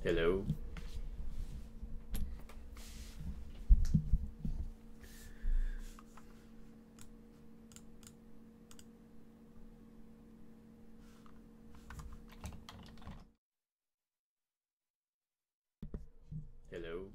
Hello. Hello.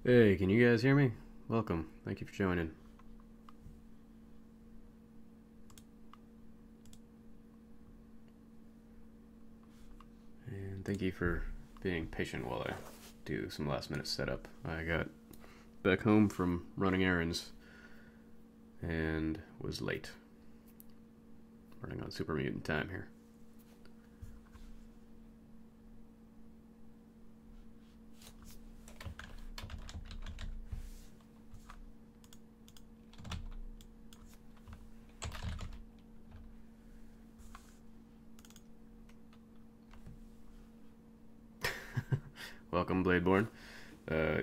Hey, can you guys hear me? Welcome. Thank you for joining. And thank you for being patient while I do some last minute setup. I got back home from running errands and was late. Running on super mutant time here. Welcome, Bladeborn.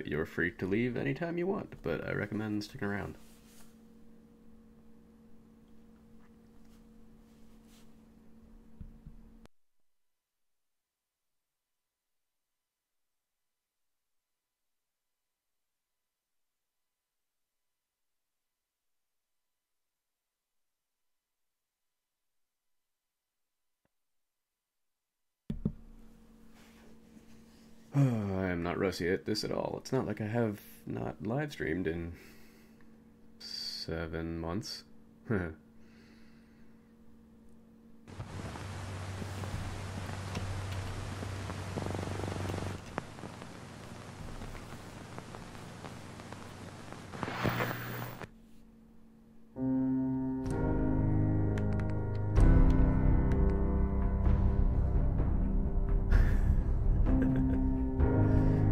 You're free to leave anytime you want, but I recommend sticking around. I am not rusty at this at all. It's not like I have not live streamed in 7 months.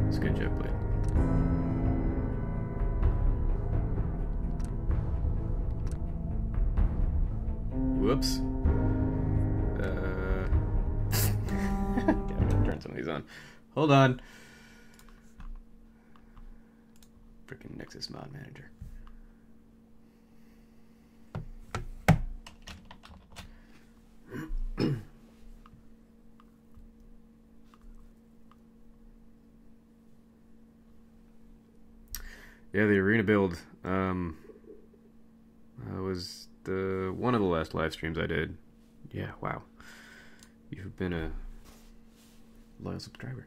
It's a good joke, Blade. Whoops. Yeah, I'm gonna turn some of these on. Hold on. Frickin' Nexus Mod Manager. Yeah, the arena build was one of the last live streams I did. Yeah, wow. You've been a loyal subscriber.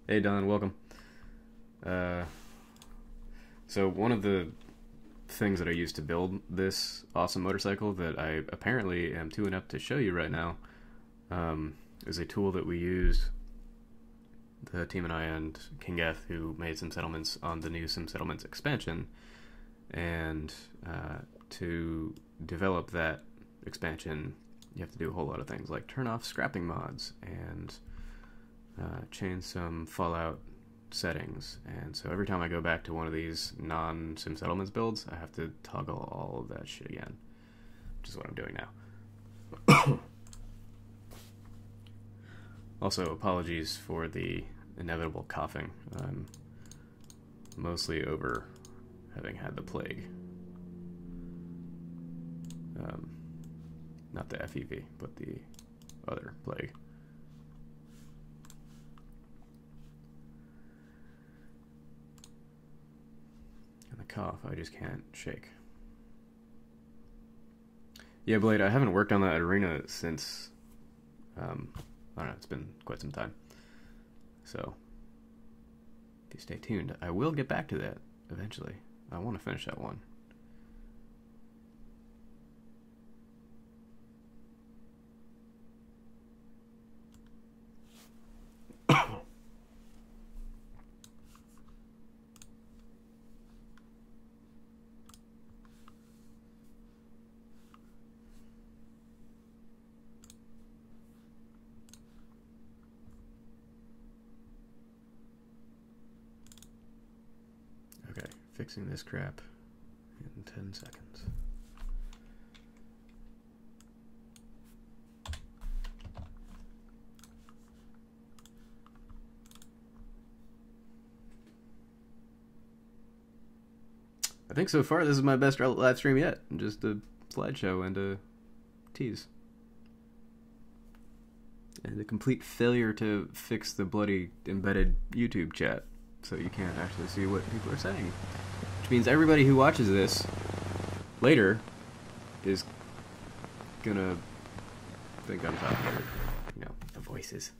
Hey Don, welcome. So one of the things that I used to build this awesome motorcycle that I apparently am too inept to show you right now is a tool that we used, the team and I and Kingeth, who made some settlements on the new Sim Settlements expansion, and to develop that expansion you have to do a whole lot of things like turn off scrapping mods and change some Fallout settings. And so every time I go back to one of these non-Sim Settlements builds, I have to toggle all of that shit again, which is what I'm doing now. Also, apologies for the inevitable coughing. I'm mostly over having had the plague. Not the FEV, but the other plague. And the cough, I just can't shake. Yeah, Blade, I haven't worked on that arena since, I don't know, it's been quite some time. So, if you stay tuned, I will get back to that eventually. I want to finish that one. Okay, fixing this crap in 10 seconds. I think so far this is my best live stream yet. Just a slideshow and a tease. And a complete failure to fix the bloody embedded YouTube chat, so you can't actually see what people are saying. Which means everybody who watches this later is gonna think I'm talking about, you know, the voices.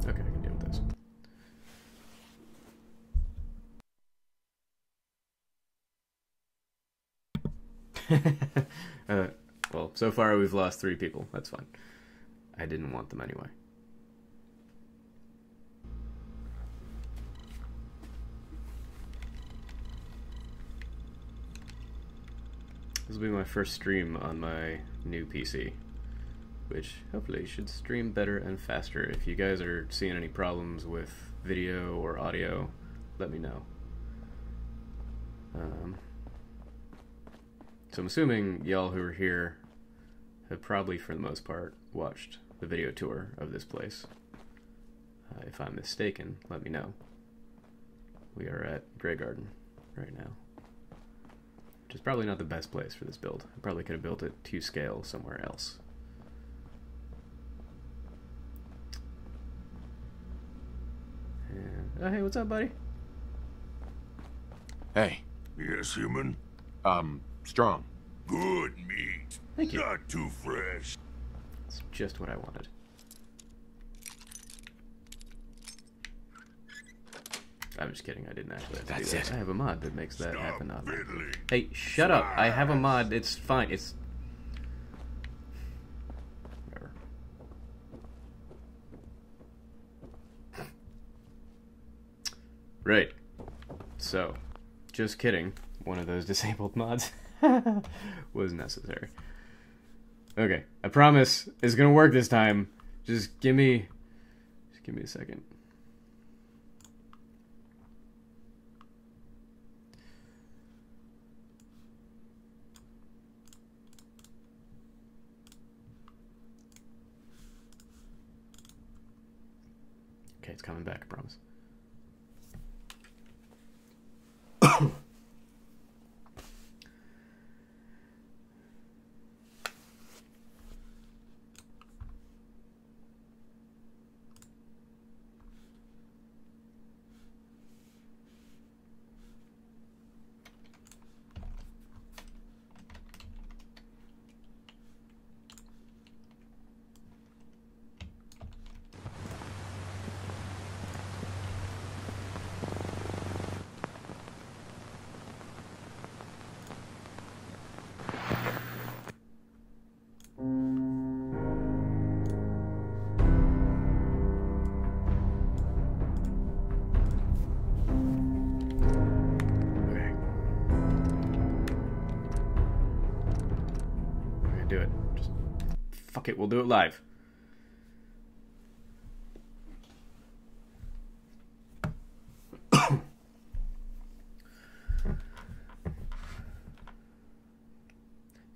Okay, I can deal with this. Well, so far we've lost 3 people. That's fine. I didn't want them anyway. This will be my first stream on my new PC, which hopefully should stream better and faster. If you guys are seeing any problems with video or audio, let me know. So I'm assuming y'all who are here have probably, for the most part, watched the video tour of this place. If I'm mistaken, let me know. We are at Grey Garden right now, which is probably not the best place for this build. I probably could have built it to scale somewhere else. And, oh, hey, what's up, buddy? Hey. Yes, human? Strong. Good meat. Thank you. Not too fresh. It's just what I wanted. I'm just kidding, I didn't actually have to do that. I have a mod that makes that happen. Hey, shut up. I have a mod. It's fine. It's... whatever. Right. So, just kidding. One of those disabled mods was necessary. Okay, I promise it's gonna work this time. Just give me a second. Okay, it's coming back, I promise. Do it. Just fuck it, we'll do it live.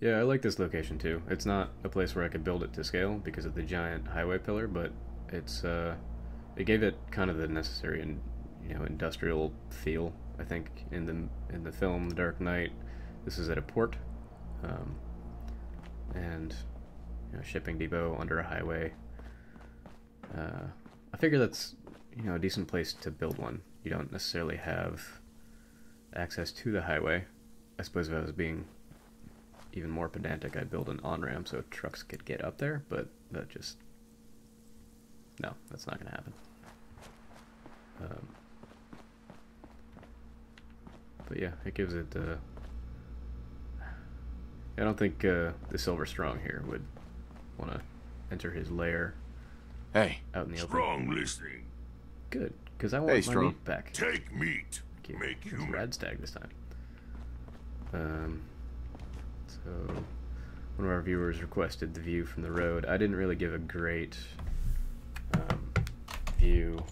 Yeah, I like this location too. It's not a place where I could build it to scale because of the giant highway pillar, but it's it gave it kind of the necessary and industrial feel. I think in the film The Dark Knight, this is at a port. And shipping depot under a highway. I figure that's a decent place to build one. You don't necessarily have access to the highway. I suppose if I was being even more pedantic, I'd build an on-ramp so trucks could get up there, but that just... no, that's not going to happen. But yeah, it gives it... I don't think the Silver Strong here would want to enter his lair. Hey. Out in the open. Strong listening. Good, because I want my meat back. Take meat. Make human. It's Radstag this time. So, one of our viewers requested the view from the road. I didn't really give a great view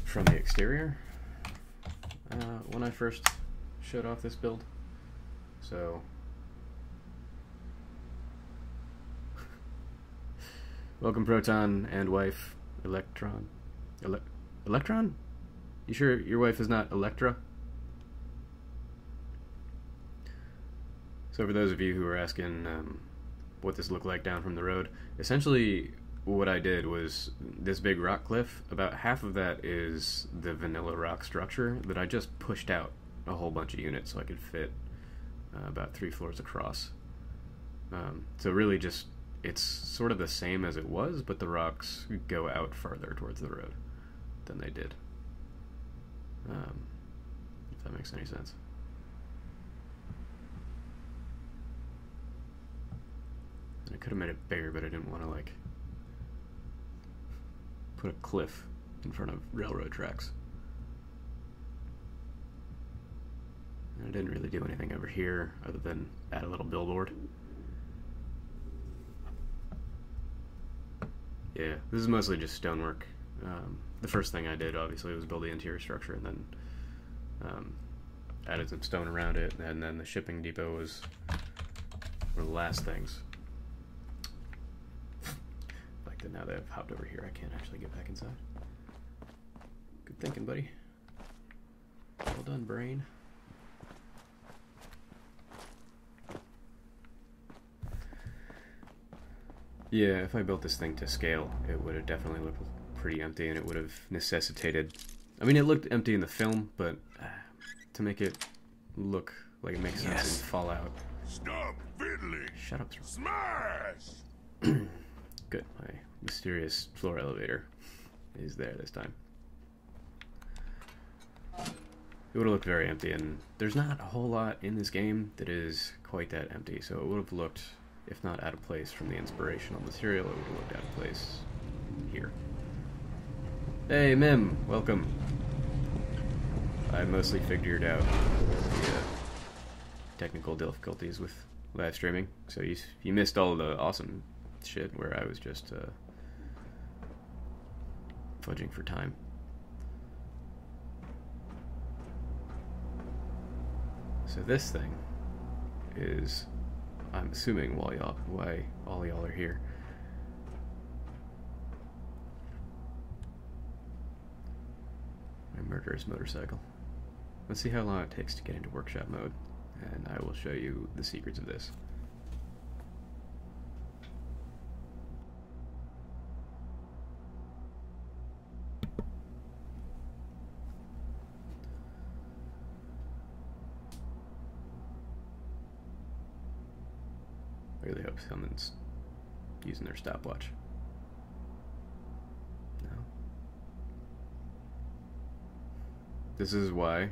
from the exterior when I first showed off this build. So, welcome Proton and wife Electron. Electron? You sure your wife is not Electra? So for those of you who are asking what this looked like down from the road, essentially what I did was this big rock cliff, about half of that is the vanilla rock structure that I just pushed out a whole bunch of units so I could fit about 3 floors across. So really just, it's sort of the same as it was, but the rocks go out farther towards the road than they did. If that makes any sense. I could have made it bigger, but I didn't want to, like, put a cliff in front of railroad tracks. And I didn't really do anything over here other than add a little billboard. Yeah, this is mostly just stonework. The first thing I did, obviously, was build the interior structure, and then added some stone around it, and then the shipping depot was one of the last things. Like that, now that I've hopped over here, I can't actually get back inside. Good thinking, buddy. Well done, brain. Yeah, if I built this thing to scale, it would have definitely looked pretty empty, and it would have necessitated... I mean, it looked empty in the film, but to make it look like it makes sense in Fallout... Stop fiddling! Shut up, Smash! Good, my mysterious floor elevator is there this time. It would have looked very empty, and there's not a whole lot in this game that is quite that empty, so it would have looked... if not out of place from the inspirational material, it would have looked out of place here. Hey, Mim! Welcome! I mostly figured out the technical difficulties with live streaming, so you missed all the awesome shit where I was just fudging for time. So this thing is... I'm assuming why all y'all are here. My murderous motorcycle. Let's see how long it takes to get into workshop mode, and I will show you the secrets of this. I really hope someone's using their stopwatch. No. This is why,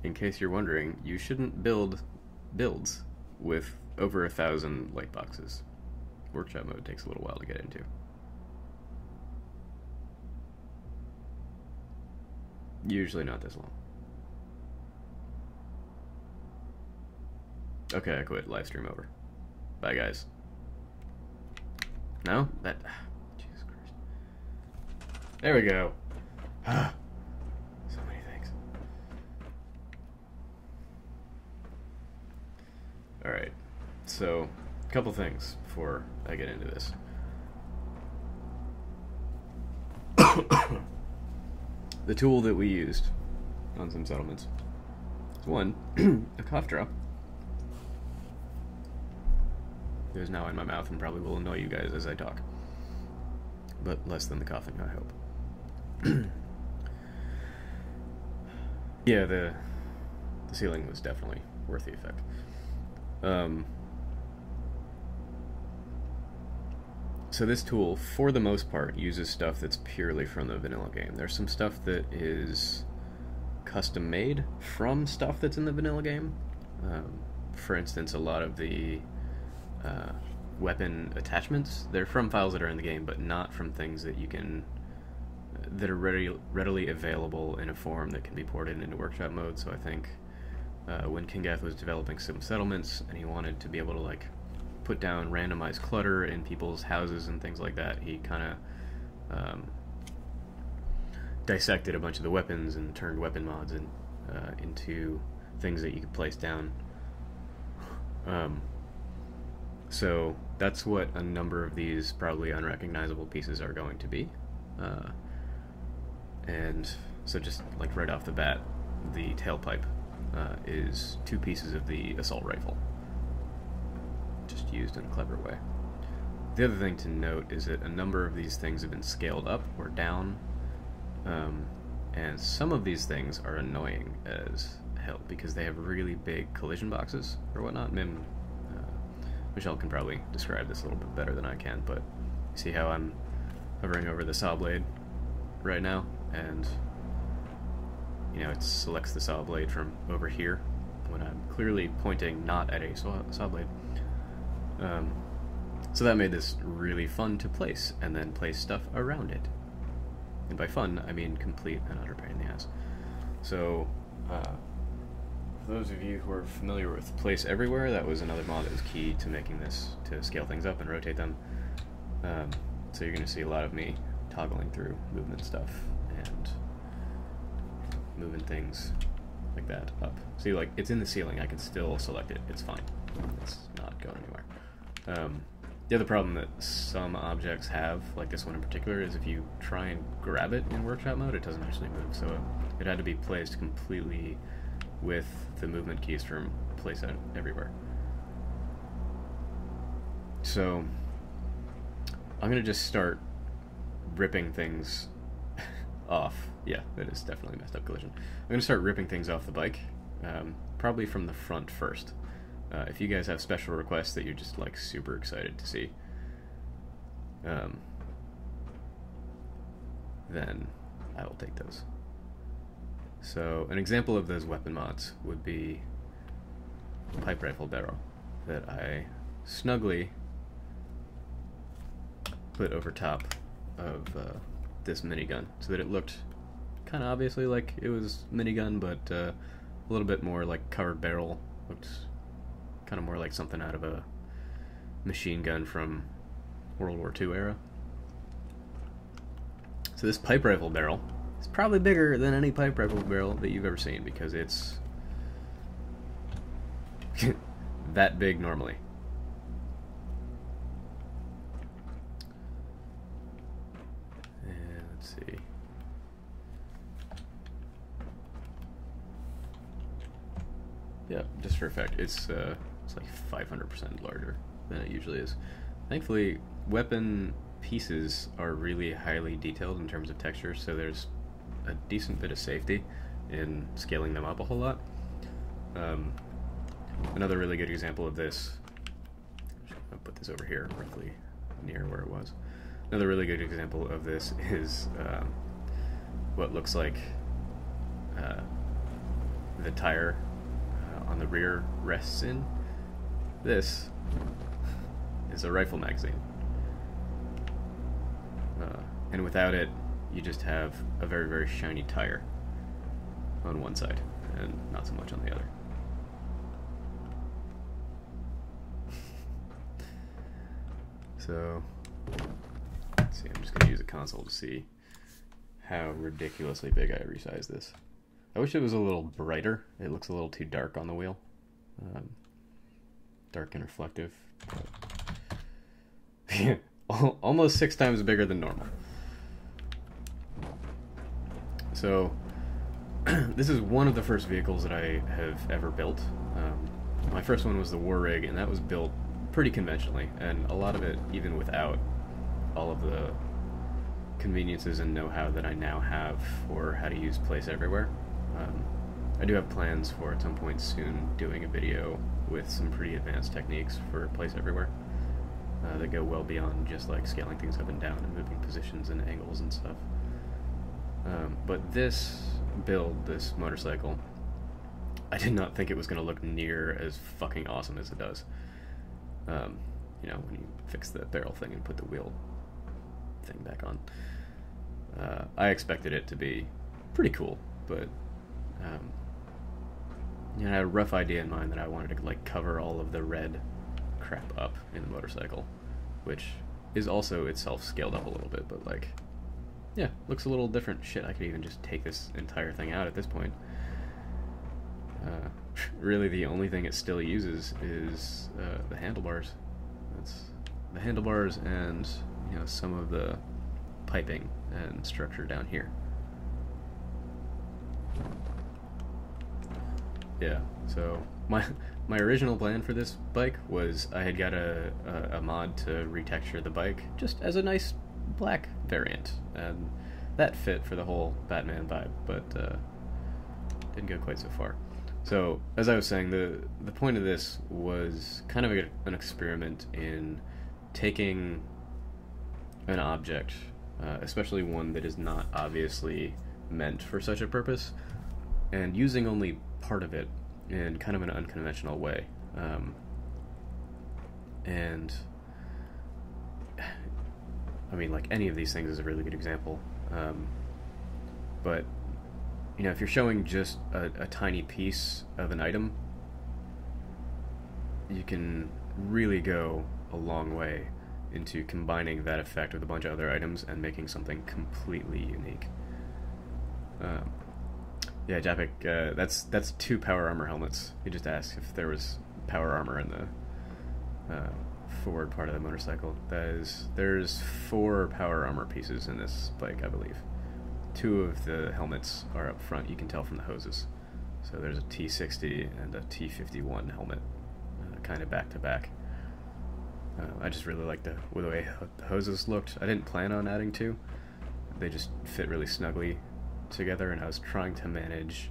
in case you're wondering, you shouldn't build builds with over 1,000 light boxes. Workshop mode takes a little while to get into. Usually not this long. Okay, I quit. Live stream over. Bye, guys. No? That... Jesus Christ. There we go. So many things. Alright. So, a couple things before I get into this. The tool that we used on some settlements is one, a cough drop. It is now in my mouth and probably will annoy you guys as I talk. But less than the coughing, I hope. Yeah, the ceiling was definitely worth the effect. So this tool, for the most part, uses stuff that's purely from the vanilla game. There's some stuff that is custom made from stuff that's in the vanilla game. For instance, a lot of the weapon attachments, they're from files that are in the game, but not from things that you can that are readily available in a form that can be ported into workshop mode. So I think when Kingath was developing some settlements and he wanted to be able to like put down randomized clutter in people's houses and things like that, he kind of dissected a bunch of the weapons and turned weapon mods into things that you could place down. So that's what a number of these probably unrecognizable pieces are going to be. And so just like right off the bat, the tailpipe is 2 pieces of the assault rifle, just used in a clever way. The other thing to note is that a number of these things have been scaled up or down, and some of these things are annoying as hell because they have really big collision boxes or whatnot. Michelle can probably describe this a little bit better than I can, but you see how I'm hovering over the saw blade right now, and you know, it selects the saw blade from over here when I'm clearly pointing not at a saw blade. So that made this really fun to place, and then place stuff around it. And by fun, I mean complete and utter pain in the ass. So, for those of you who are familiar with Place Everywhere, that was another mod that was key to making this, to scale things up and rotate them. So you're going to see a lot of me toggling through movement stuff and moving things like that up. See, like, it's in the ceiling. I can still select it. It's fine. It's not going anywhere. The other problem that some objects have, like this one in particular, is if you try and grab it in workshop mode, it doesn't actually move. So it had to be placed completely with the movement keys from Place Everywhere. So I'm going to just start ripping things off. Yeah, that is definitely a messed up collision. I'm going to start ripping things off the bike, probably from the front first. If you guys have special requests that you're just like super excited to see, then I will take those. So an example of those weapon mods would be a pipe rifle barrel that I snugly put over top of this minigun so that it looked kind of obviously like it was minigun, but a little bit more like covered barrel. Looked kind of more like something out of a machine gun from World War II era. So this pipe rifle barrel is probably bigger than any pipe rifle barrel that you've ever seen, because it's that big normally. And let's see. Yeah, just for effect, it's like 500% larger than it usually is. Thankfully, weapon pieces are really highly detailed in terms of texture, so there's a decent bit of safety in scaling them up a whole lot. Another really good example of this, I'll put this over here, roughly near where it was. Another really good example of this is what looks like the tire on the rear rests in. This is a rifle magazine. And without it, you just have a very, very shiny tire on one side, and not so much on the other. So, let's see, I'm just going to use a console to see how ridiculously big I resized this. I wish it was a little brighter. It looks a little too dark on the wheel. Dark and reflective. Almost 6 times bigger than normal. So, this is one of the first vehicles that I have ever built. My first one was the War Rig, and that was built pretty conventionally, and a lot of it even without all of the conveniences and know-how that I now have for how to use Place Everywhere. I do have plans for at some point soon doing a video with some pretty advanced techniques for Place Everywhere that go well beyond just like scaling things up and down and moving positions and angles and stuff. But this build, this motorcycle, I did not think it was going to look near as fucking awesome as it does. You know, when you fix the barrel thing and put the wheel thing back on. I expected it to be pretty cool, but you know, I had a rough idea in mind that I wanted to like cover all of the red crap up in the motorcycle, which is also itself scaled up a little bit, but like, yeah, looks a little different. Shit, I could even just take this entire thing out at this point. Really, the only thing it still uses is the handlebars. That's the handlebars and, you know, some of the piping and structure down here. Yeah, so my original plan for this bike was I had got a mod to retexture the bike just as a nice black variant, and that fit for the whole Batman vibe, but didn't go quite so far. So, as I was saying, the point of this was kind of an experiment in taking an object, especially one that is not obviously meant for such a purpose, and using only part of it in kind of an unconventional way. And I mean, like, any of these things is a really good example. But, you know, if you're showing just a tiny piece of an item, you can really go a long way into combining that effect with a bunch of other items and making something completely unique. Yeah, Japik, that's 2 power armor helmets. He just asked if there was power armor in the forward part of the motorcycle. There's 4 power armor pieces in this bike, I believe. 2 of the helmets are up front, you can tell from the hoses. So there's a T60 and a T51 helmet, kind of back to back. I just really like the way the hoses looked. I didn't plan on adding 2. They just fit really snugly together, and I was trying to manage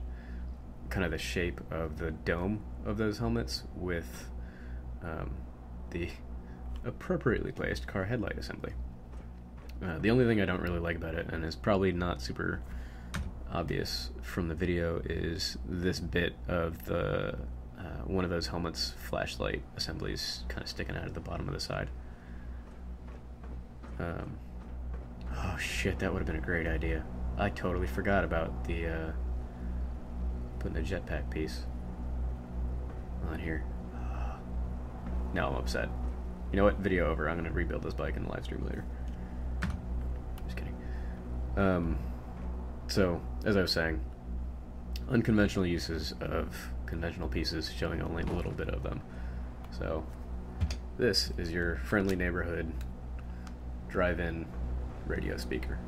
kind of the shape of the dome of those helmets with the appropriately placed car headlight assembly. The only thing I don't really like about it, and is probably not super obvious from the video, is this bit of the one of those helmets flashlight assemblies kind of sticking out of the bottom of the side. Oh shit, that would have been a great idea. I totally forgot about the putting a jetpack piece on here. Now I'm upset. You know what? Video over. I'm gonna rebuild this bike in the live stream later. Just kidding. So, as I was saying, unconventional uses of conventional pieces, showing only a little bit of them. So, this is your friendly neighborhood drive-in radio speaker.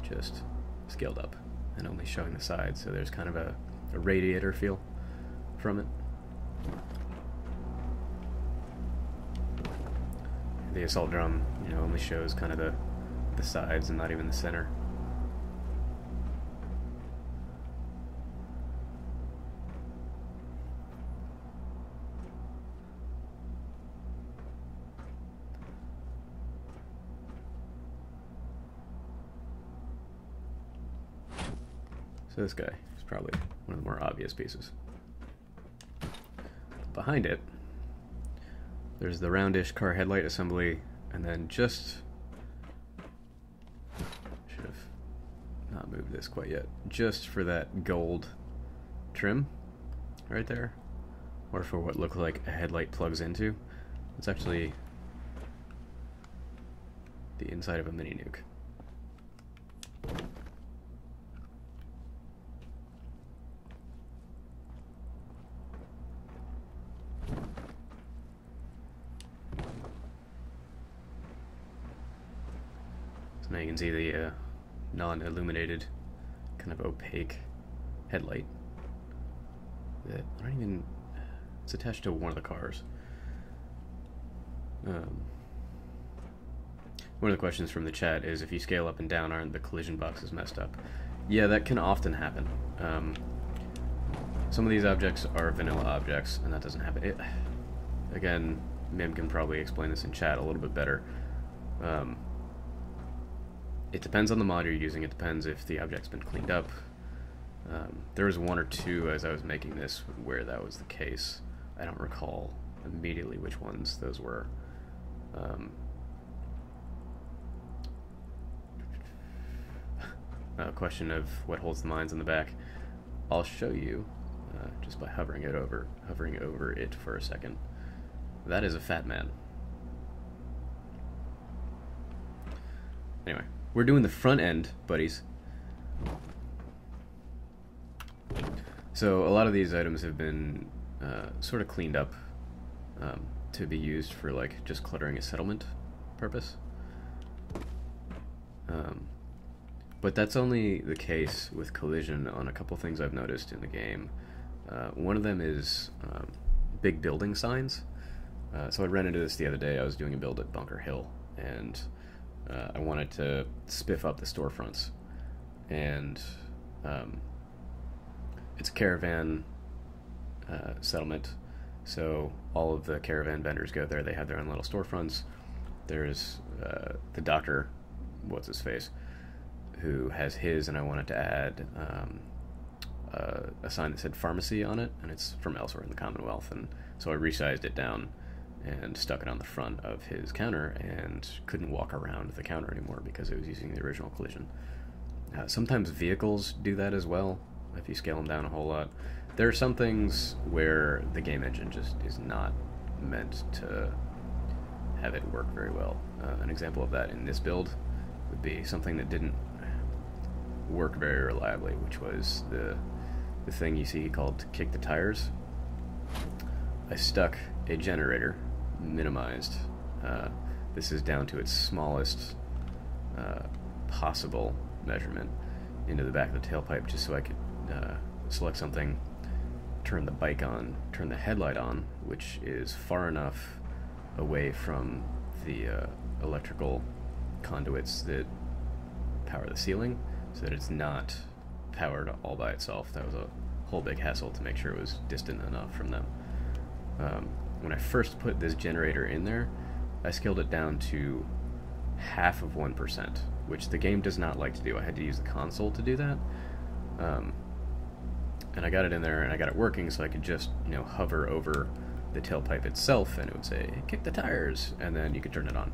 Just scaled up and only showing the sides, so there's kind of a radiator feel from it. The assault drum, you know, only shows kind of the sides and not even the center. So this guy is probably one of the more obvious pieces. Behind it, there's the roundish car headlight assembly, and then just... should have not moved this quite yet. Just for that gold trim right there, or for what looked like a headlight plugs into. It's actually the inside of a mini nuke. Now you can see the non-illuminated, kind of opaque headlight. That I don't even... it's attached to one of the cars. One of the questions from the chat is, if you scale up and down, aren't the collision boxes messed up? Yeah, that can often happen. Some of these objects are vanilla objects, and that doesn't happen. Again, Mim can probably explain this in chat a little bit better. It depends on the mod you're using. It depends if the object's been cleaned up. There was 1 or 2 as I was making this where that was the case. I don't recall immediately which ones those were. A question of what holds the mines in the back. I'll show you just by hovering over it for a second. That is a fat man. Anyway. We're doing the front end, buddies. So a lot of these items have been sort of cleaned up to be used for like just cluttering a settlement purpose. But that's only the case with collision on a couple things I've noticed in the game. One of them is big building signs. So I ran into this the other day. I was doing a build at Bunker Hill, and I wanted to spiff up the storefronts, and it's a caravan settlement, so all of the caravan vendors go there. They have their own little storefronts. There's the doctor, what's his face, who has his, and I wanted to add a sign that said pharmacy on it, and it's from elsewhere in the Commonwealth, and so I resized it down and stuck it on the front of his counter and couldn't walk around the counter anymore because it was using the original collision. Sometimes vehicles do that as well, if you scale them down a whole lot. There are some things where the game engine just is not meant to have it work very well. An example of that in this build would be something that didn't work very reliably, which was the thing you see called kick the tires. I stuck a generator, minimized. This is down to its smallest possible measurement, into the back of the tailpipe, just so I could select something, turn the bike on, turn the headlight on, which is far enough away from the electrical conduits that power the ceiling, so that it's not powered all by itself. That was a whole big hassle to make sure it was distant enough from them. When I first put this generator in there, I scaled it down to half of 1%, which the game does not like to do. I had to use the console to do that. And I got it in there, and I got it working, so I could just, hover over the tailpipe itself, and it would say, kick the tires, and then you could turn it on.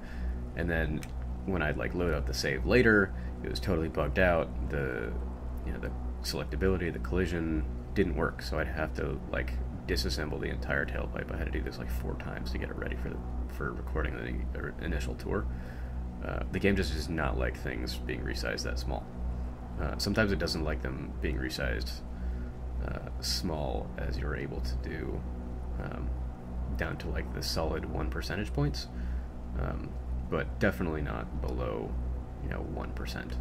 And then when I'd load up the save later, it was totally bugged out. The selectability, the collision didn't work, so I'd have to disassemble the entire tailpipe. I had to do this 4 times to get it ready for recording the initial tour. The game just does not like things being resized that small. Sometimes it doesn't like them being resized small as you're able to do, down to the solid 1 percentage points, but definitely not below 1%,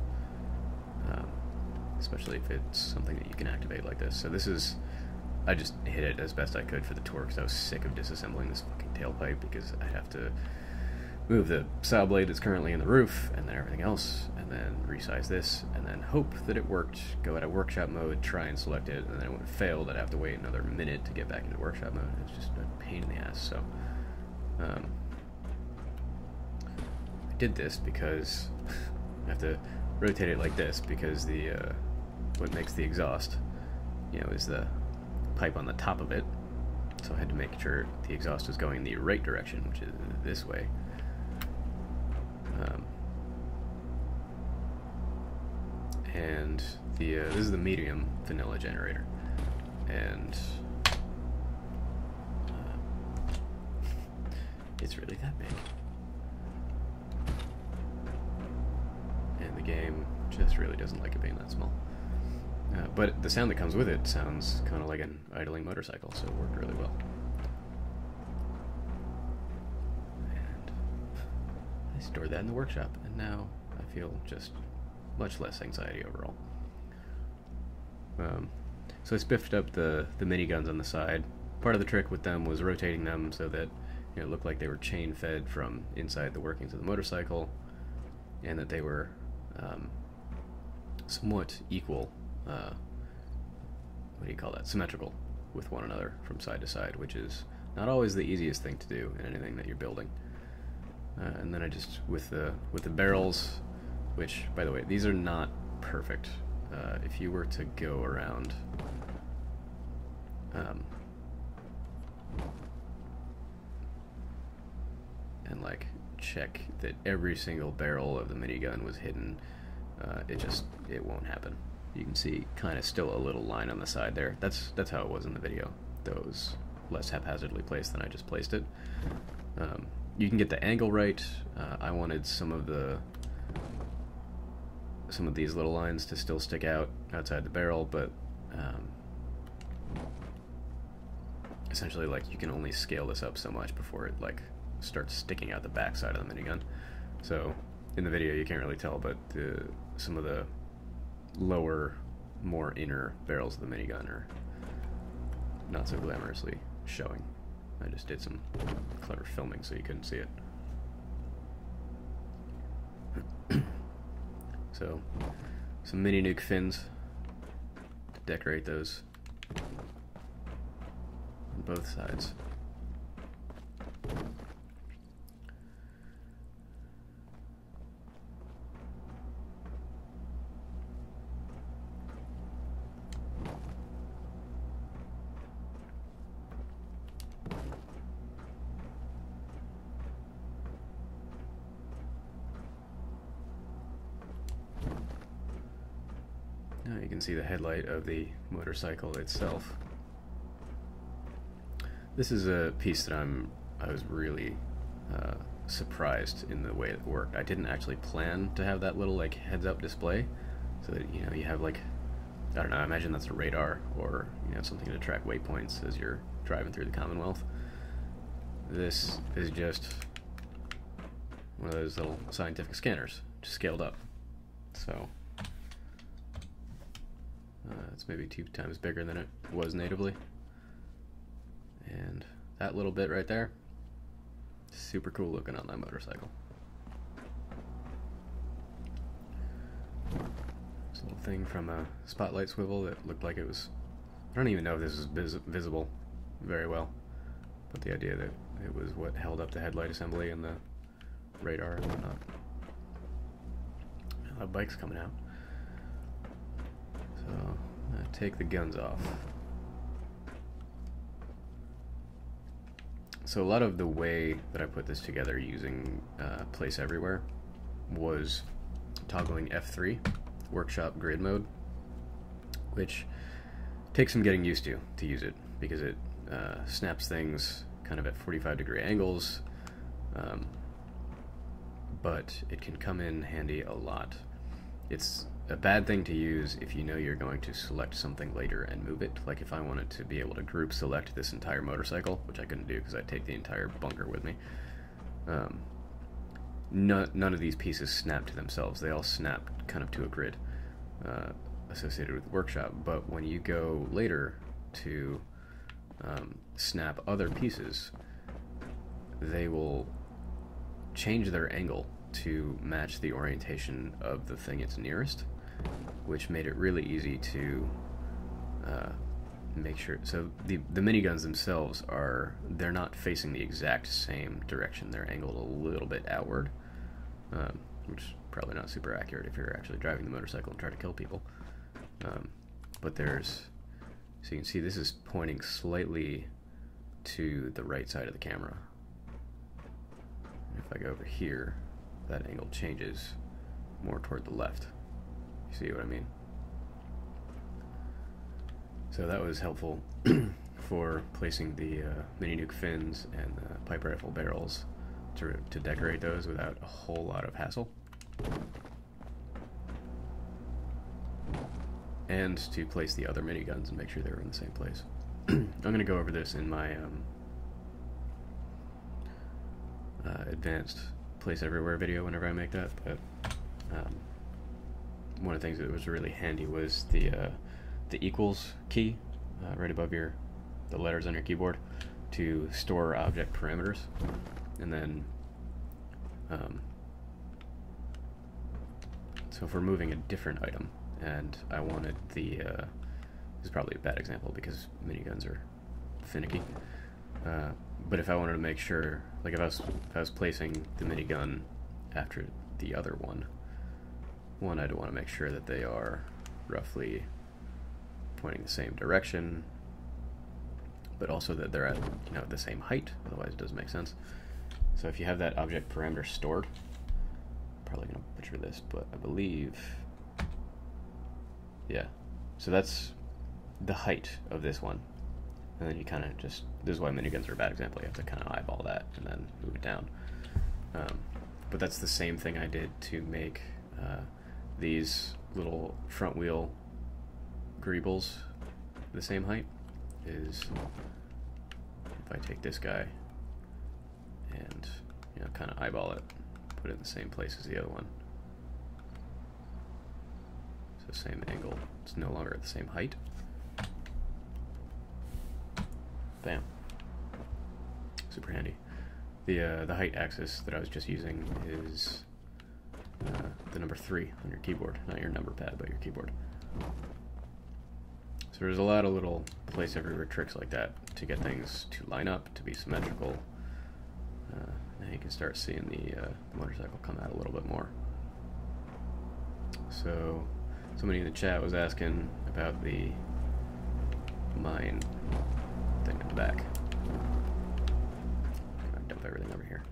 especially if it's something that you can activate like this. So I just hit it as best I could for the tour because I was sick of disassembling this fucking tailpipe, because I have to move the saw blade that's currently in the roof, and then everything else, and then resize this, and then hope that it worked, go out of workshop mode, try and select it, and then when it failed, I'd have to wait another minute to get back into workshop mode. It's just a pain in the ass. So I did this because I have to rotate it like this, because the what makes the exhaust, is the pipe on the top of it. So I had to make sure the exhaust was going the right direction, which is this way. And this is the medium vanilla generator, and it's really that big, and the game just really doesn't like it being that small. But the sound that comes with it sounds kind of like an idling motorcycle, so it worked really well. And I stored that in the workshop, and now I feel just much less anxiety overall. So I spiffed up the miniguns on the side. Part of the trick with them was rotating them so that it looked like they were chain fed from inside the workings of the motorcycle, and that they were somewhat equal, symmetrical with one another from side to side, which is not always the easiest thing to do in anything that you're building. And then I just, with the barrels, which, by the way, these are not perfect. If you were to go around and check that every single barrel of the minigun was hidden, it won't happen. You can see kind of still a little line on the side there. That's how it was in the video, though it was less haphazardly placed than I just placed it. You can get the angle right. I wanted some of these little lines to still stick out outside the barrel, but essentially you can only scale this up so much before it starts sticking out the back side of the minigun. So in the video you can't really tell, but some of the lower, more inner barrels of the minigun are not so glamorously showing. I just did some clever filming so you couldn't see it. So, some mini nuke fins to decorate those on both sides. Now you can see the headlight of the motorcycle itself. This is a piece that I was really surprised in the way it worked. I didn't actually plan to have that little like heads-up display, so that you have like, I don't know, I imagine that's a radar or something to track waypoints as you're driving through the Commonwealth. This is just one of those little scientific scanners, just scaled up. So it's maybe 2 times bigger than it was natively. And that little bit right there, super cool looking on that motorcycle. This little thing from a spotlight swivel that looked like it was, I don't even know if this was visible very well, but the idea that it was what held up the headlight assembly and the radar and whatnot. A bike's coming out. So I'm gonna take the guns off. So a lot of the way that I put this together using Place Everywhere was toggling F3, Workshop Grid Mode, which takes some getting used to use it, because it snaps things kind of at 45-degree angles, but it can come in handy a lot. It's a bad thing to use if you know you're going to select something later and move it. Like if I wanted to be able to group select this entire motorcycle, which I couldn't do because I'd take the entire bunker with me. None of these pieces snap to themselves. They all snap kind of to a grid associated with the workshop. But when you go later to snap other pieces, they will change their angle to match the orientation of the thing it's nearest, which made it really easy to make sure. So the miniguns themselves they're not facing the exact same direction. They're angled a little bit outward, which is probably not super accurate if you're actually driving the motorcycle and trying to kill people. But so you can see this is pointing slightly to the right side of the camera. If I go over here, that angle changes more toward the left. You see what I mean? So that was helpful for placing the mini nuke fins and the pipe rifle barrels to decorate those without a whole lot of hassle. And to place the other miniguns and make sure they were in the same place. I'm going to go over this in my advanced Place Everywhere video whenever I make that, but one of the things that was really handy was the equals key right above the letters on your keyboard to store object parameters, and then so if we're moving a different item and I wanted this is probably a bad example because miniguns are finicky, but if I wanted to make sure, like if I was placing the minigun after the other one, I'd want to make sure that they are roughly pointing the same direction, but also that they're at the same height. Otherwise, it doesn't make sense. So if you have that object parameter stored, I'm probably gonna butcher this, but I believe, yeah. So that's the height of this one. And then you kind of this is why miniguns are a bad example. You have to kind of eyeball that and then move it down. But that's the same thing I did to make these little front wheel greebles the same height. Is if I take this guy and kind of eyeball it, put it in the same place as the other one. So same angle. It's no longer at the same height. Bam. Super handy. The height axis that I was just using is the number 3 on your keyboard, not your number pad, but your keyboard. So there's a lot of little Place Everywhere tricks like that to get things to line up, to be symmetrical. Now you can start seeing the motorcycle come out a little bit more. So somebody in the chat was asking about the mine thing at the back. I'm gonna dump everything over here.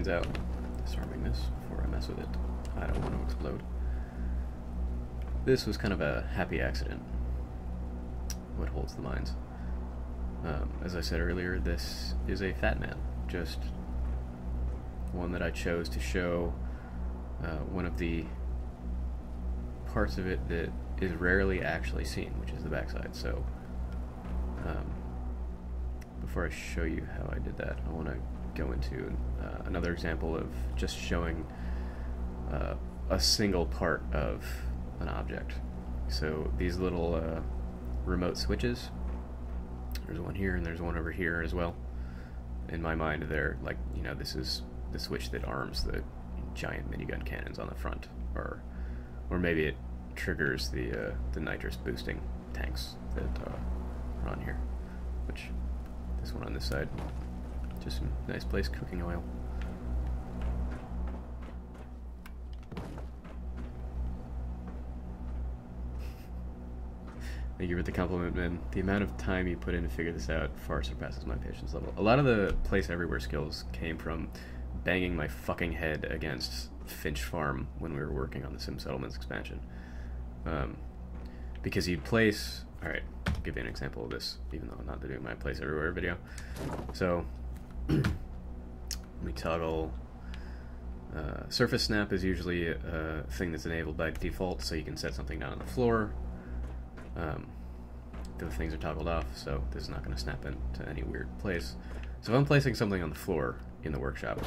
mines out. Disarming this before I mess with it. I don't want to explode. This was kind of a happy accident. What holds the mines? As I said earlier, this is a fat man. Just one that I chose to show one of the parts of it that is rarely actually seen, which is the backside. So before I show you how I did that, I want to go into another example of just showing a single part of an object. So these little remote switches, there's one here and there's one over here as well. In my mind, they're like, you know, this is the switch that arms the giant minigun cannons on the front, or maybe it triggers the nitrous boosting tanks that are on here. Which, this one on this side, just some nice place cooking oil. Thank you for the compliment, man. The amount of time you put in to figure this out far surpasses my patience level. A lot of the place everywhere skills came from banging my fucking head against Finch Farm when we were working on the Sim Settlements expansion. Because you'd place... Alright, I'll give you an example of this, even though I'm not doing my place everywhere video. So, we toggle... surface snap is usually a thing that's enabled by default, so you can set something down on the floor. The things are toggled off, so this is not going to snap into any weird place. So if I'm placing something on the floor in the workshop,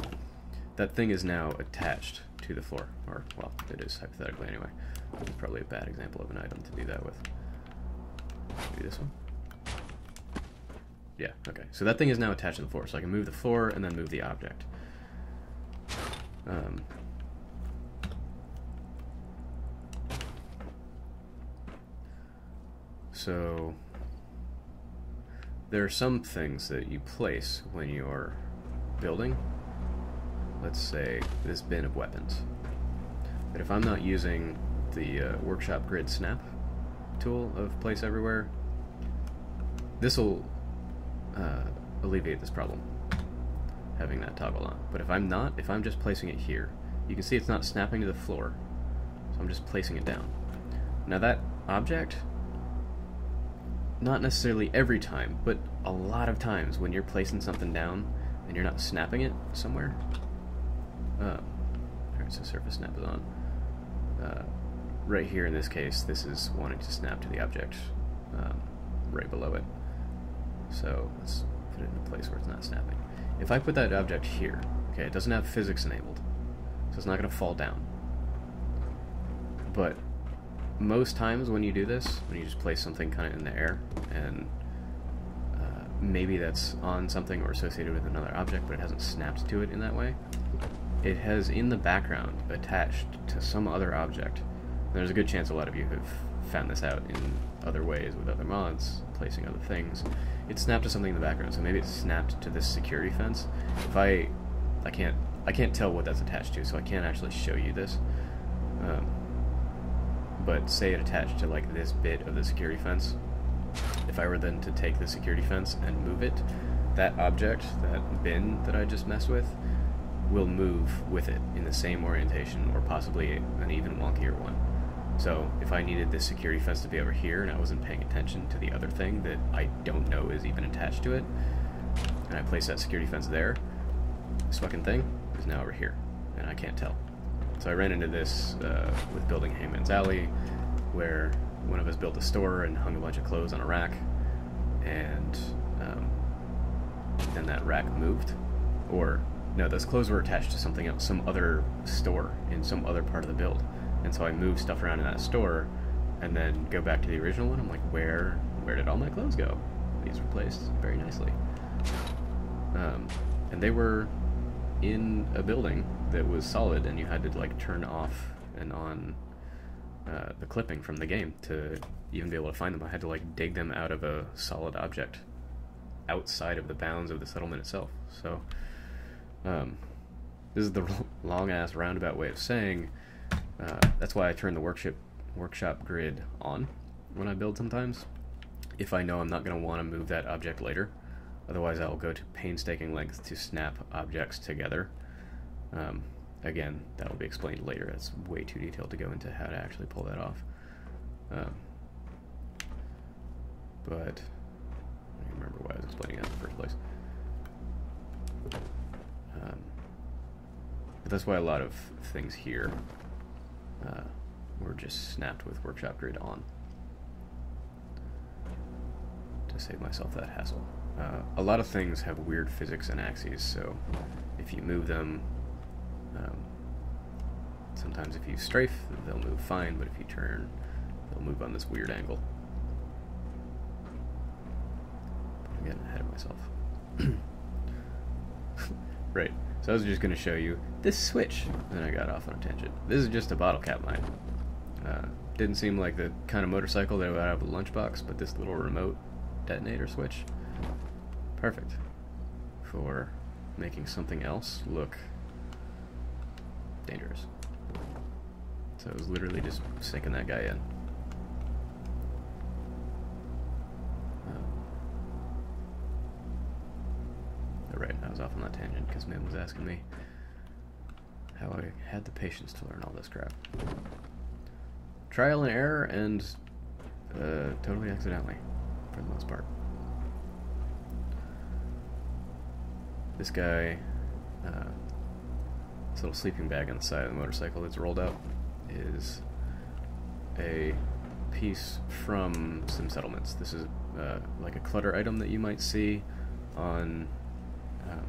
that thing is now attached to the floor. Or, well, it is hypothetically anyway. It's probably a bad example of an item to do that with. Maybe this one? Yeah, okay. So that thing is now attached to the floor, so I can move the floor and then move the object. So there are some things that you place when you're building. Let's say this bin of weapons. But if I'm not using the workshop grid snap tool of place everywhere, this will alleviate this problem, having that toggle on. But if I'm not, if I'm just placing it here, you can see it's not snapping to the floor, so I'm just placing it down. Now that object, not necessarily every time, but a lot of times when you're placing something down and you're not snapping it somewhere. Alright, so surface snap is on. Right here in this case, this is wanting to snap to the object right below it. So let's put it in a place where it's not snapping. If I put that object here, okay, it doesn't have physics enabled, so it's not going to fall down. But most times when you do this, when you just place something kind of in the air, and maybe that's on something or associated with another object, but it hasn't snapped to it in that way, it has in the background attached to some other object. And there's a good chance a lot of you have found this out in other ways with other mods, placing other things. It snapped to something in the background, so maybe it snapped to this security fence. If I can't tell what that's attached to, so I can't actually show you this. But say it attached to like this bit of the security fence. If I were then to take the security fence and move it, that object, that bin that I just messed with, will move with it in the same orientation, or possibly an even wonkier one. So if I needed this security fence to be over here and I wasn't paying attention to the other thing that I don't know is even attached to it, and I place that security fence there, this fucking thing is now over here, and I can't tell. So I ran into this with building Hangman's Alley, where one of us built a store and hung a bunch of clothes on a rack, and then that rack moved. Or, no, those clothes were attached to something else, some other store in some other part of the build. And so I moved stuff around in that store, and then go back to the original one. I'm like, where did all my clothes go? These were placed very nicely. And they were in a building that was solid, and you had to like turn off and on the clipping from the game to even be able to find them. I had to like dig them out of a solid object outside of the bounds of the settlement itself. So this is the long ass roundabout way of saying that's why I turn the workshop grid on when I build sometimes, if I know I'm not going to want to move that object later. Otherwise I'll go to painstaking lengths to snap objects together Again, that will be explained later. It's way too detailed to go into how to actually pull that off. But I don't remember why I was explaining that in the first place. But that's why a lot of things here were just snapped with Workshop Grid on, to save myself that hassle. A lot of things have weird physics and axes, so if you move them, sometimes if you strafe, they'll move fine, but if you turn, they'll move on this weird angle. I'm getting ahead of myself. Right, so I was just going to show you this switch, and I got off on a tangent. This is just a bottle cap line. Didn't seem like the kind of motorcycle that would have a lunchbox, but this little remote detonator switch, perfect for making something else look dangerous. So I was literally just sinking that guy in. Right, I was off on that tangent because Mim was asking me how I had the patience to learn all this crap. Trial and error, and totally accidentally, for the most part. This guy, this little sleeping bag on the side of the motorcycle that's rolled up, is a piece from some settlements. This is like a clutter item that you might see on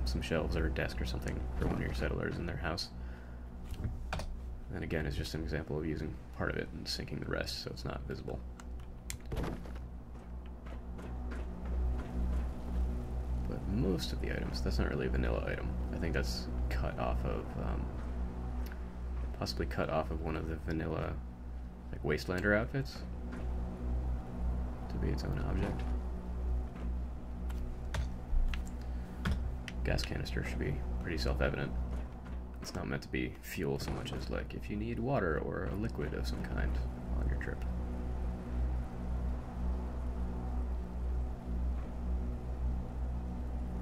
some shelves or a desk or something for one of your settlers in their house. And again, it's just an example of using part of it and sinking the rest so it's not visible. But most of the items, that's not really a vanilla item. I think that's cut off of, possibly cut off of one of the vanilla, like, Wastelander outfits to be its own object. Gas canister should be pretty self-evident. It's not meant to be fuel so much as, like, if you need water or a liquid of some kind on your trip.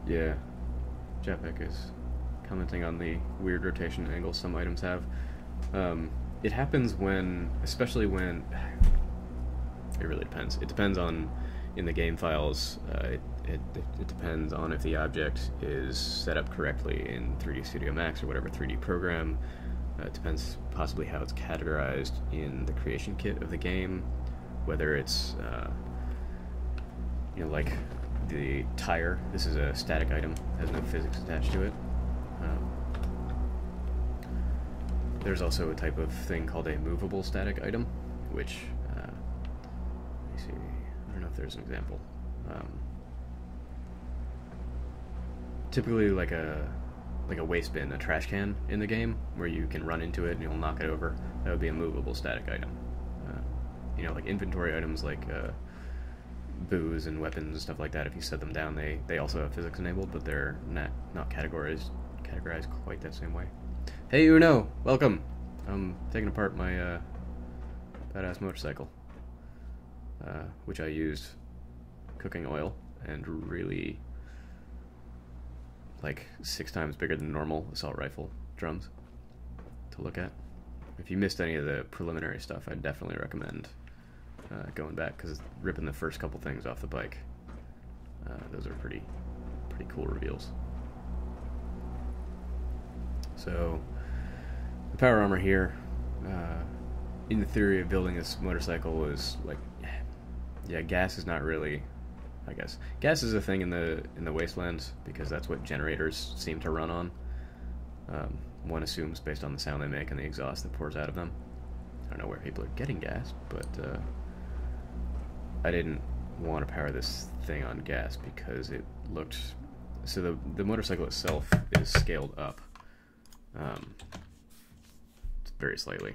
Yeah, Jetpack is commenting on the weird rotation angles some items have. It happens when, especially when, it really depends. It depends on, in the game files, it depends on if the object is set up correctly in 3D Studio Max or whatever 3D program. It depends possibly how it's categorized in the creation kit of the game, whether it's, you know, like the tire. This is a static item, has no physics attached to it. There's also a type of thing called a movable static item, which, let me see, I don't know if there's an example. Typically like a waste bin, a trash can in the game, where you can run into it and you'll knock it over. That would be a movable static item. You know, like inventory items like booze and weapons and stuff like that, if you set them down, they also have physics enabled, but they're not categorized quite that same way. Hey Uno, welcome! I'm taking apart my badass motorcycle, which I used cooking oil and really, like, 6 times bigger than normal assault rifle drums to look at. If you missed any of the preliminary stuff, I'd definitely recommend going back, because ripping the first couple things off the bike, those are pretty cool reveals. So the power armor here, in the theory of building this motorcycle, is like, yeah, gas is not really, I guess gas is a thing in the wastelands because that's what generators seem to run on. One assumes based on the sound they make and the exhaust that pours out of them. I don't know where people are getting gas, but I didn't want to power this thing on gas because it looked, so the motorcycle itself is scaled up very slightly,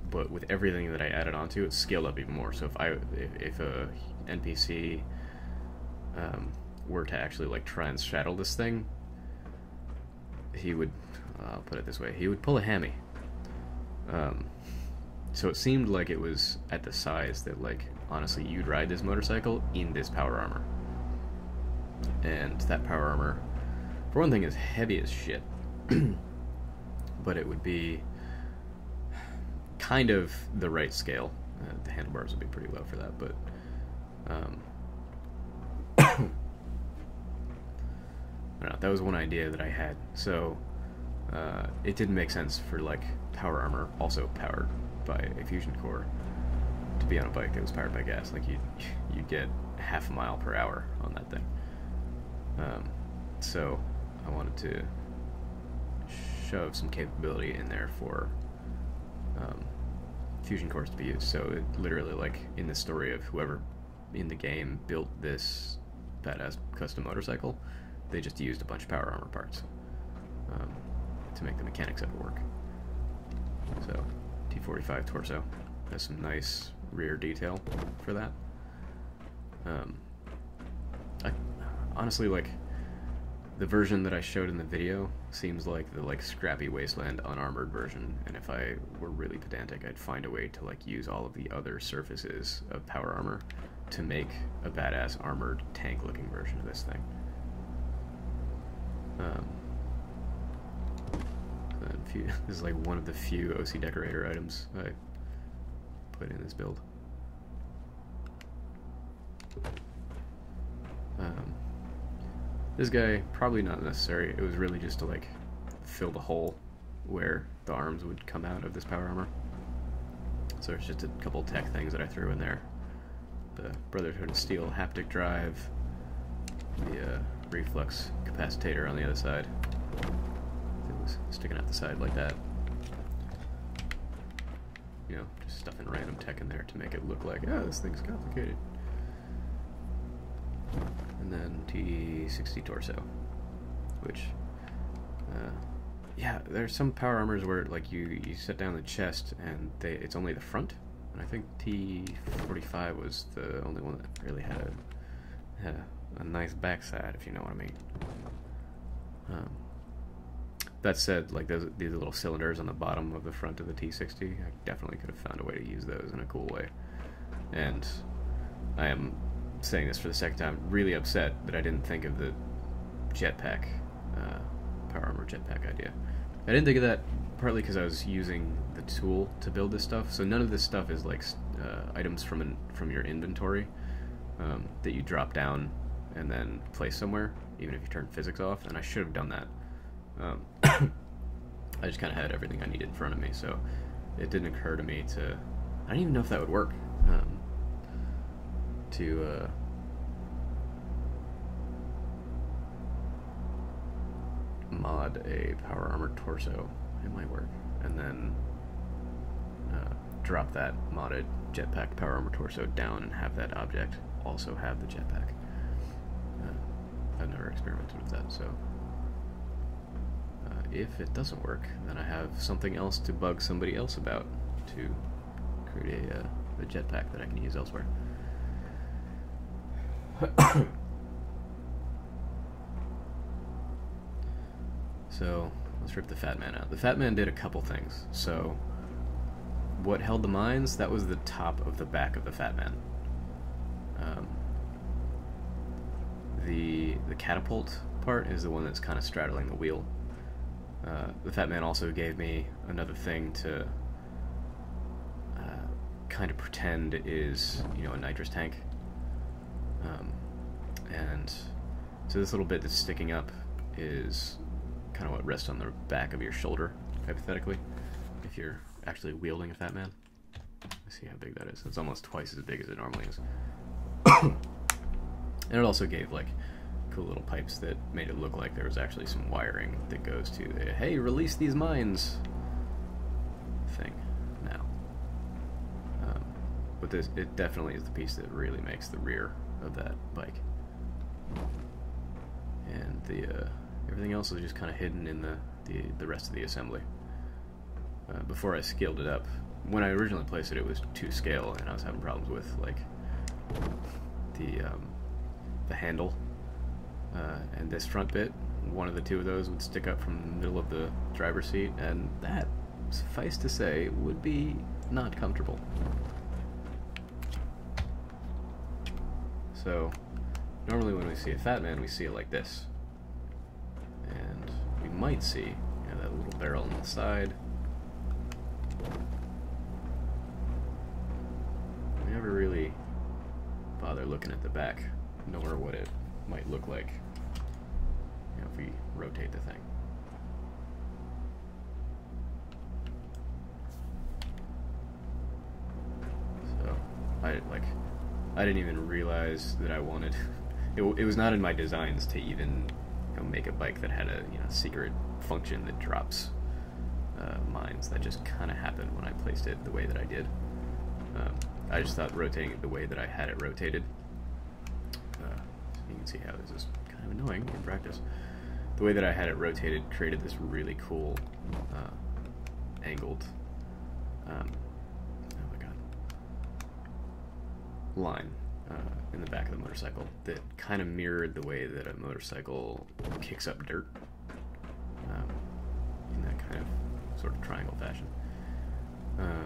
but with everything that I added onto, it's scaled up even more. So if a NPC were to actually like try and straddle this thing, he would, I'll put it this way, he would pull a hammy. So it seemed like it was at the size that, like, honestly, you'd ride this motorcycle in this power armor. And that power armor, for one thing, is heavy as shit. but it would be kind of the right scale. The handlebars would be pretty low for that, but I don't know, that was one idea that I had. So it didn't make sense for like power armor, also powered by a fusion core, to be on a bike that was powered by gas. Like you'd get half a mile per hour on that thing. So I wanted to shove some capability in there for fusion cores to be used. So it literally, like in the story of whoever in the game built this badass custom motorcycle, they just used a bunch of power armor parts to make the mechanics of it work. So T45 torso has some nice rear detail for that. I honestly, like, the version that I showed in the video seems like the like scrappy wasteland unarmored version, and if I were really pedantic, I'd find a way to like use all of the other surfaces of power armor to make a badass armored tank looking version of this thing. This is like one of the few OC decorator items I put in this build. This guy, probably not necessary. It was really just to like fill the hole where the arms would come out of this power armor. So there's just a couple tech things that I threw in there. The Brotherhood of Steel haptic drive, the reflux capacitator on the other side. It was sticking out the side like that. You know, just stuffing random tech in there to make it look like, oh, this thing's complicated. And then T60 torso, which, yeah, there's some power armors where like you set down the chest and it's only the front, and I think T45 was the only one that really had a nice backside, if you know what I mean. That said, like these little cylinders on the bottom of the front of the T60, I definitely could have found a way to use those in a cool way. And I am saying this for the second time, really upset that I didn't think of the jetpack, power armor jetpack idea. I didn't think of that partly because I was using the tool to build this stuff, so none of this stuff is like items from your inventory that you drop down and then place somewhere, even if you turn physics off, and I should have done that. I just kind of had everything I needed in front of me, so it didn't occur to me to... I don't even know if that would work. To mod a power armored torso. It might work. And then drop that modded jetpack power armor torso down and have that object also have the jetpack. I've never experimented with that, so if it doesn't work, then I have something else to bug somebody else about to create a jetpack that I can use elsewhere. So let's rip the Fat Man out. The Fat Man did a couple things. So what held the mines, that was the top of the back of the Fat Man. The catapult part is the one that's kind of straddling the wheel. The Fat Man also gave me another thing to kind of pretend is, you know, a nitrous tank. And so this little bit that's sticking up is kind of what rests on the back of your shoulder, hypothetically, if you're actually wielding a Fat Man. Let's see how big that is. It's almost twice as big as it normally is. And it also gave like cool little pipes that made it look like there was actually some wiring that goes to the, hey, release these mines thing now. But this, it definitely is the piece that really makes the rear of that bike. And the everything else is just kind of hidden in the rest of the assembly. Before I scaled it up, when I originally placed it, it was to scale, and I was having problems with like the handle and this front bit. One of the two of those would stick up from the middle of the driver's seat, and that, suffice to say, would be not comfortable. So normally when we see a Fat Man, we see it like this, and we might see, you know, that little barrel on the side. We never really bother looking at the back, nor what it might look like, you know, if we rotate the thing. So I didn't even realize that I wanted. It was not in my designs to even, you know, make a bike that had a, you know, secret function that drops mines. That just kind of happened when I placed it the way that I did. I just thought rotating it the way that I had it rotated. You can see how this is kind of annoying in practice. The way that I had it rotated created this really cool angled, oh my god, line in the back of the motorcycle that kind of mirrored the way that a motorcycle kicks up dirt, in that kind of sort of triangle fashion.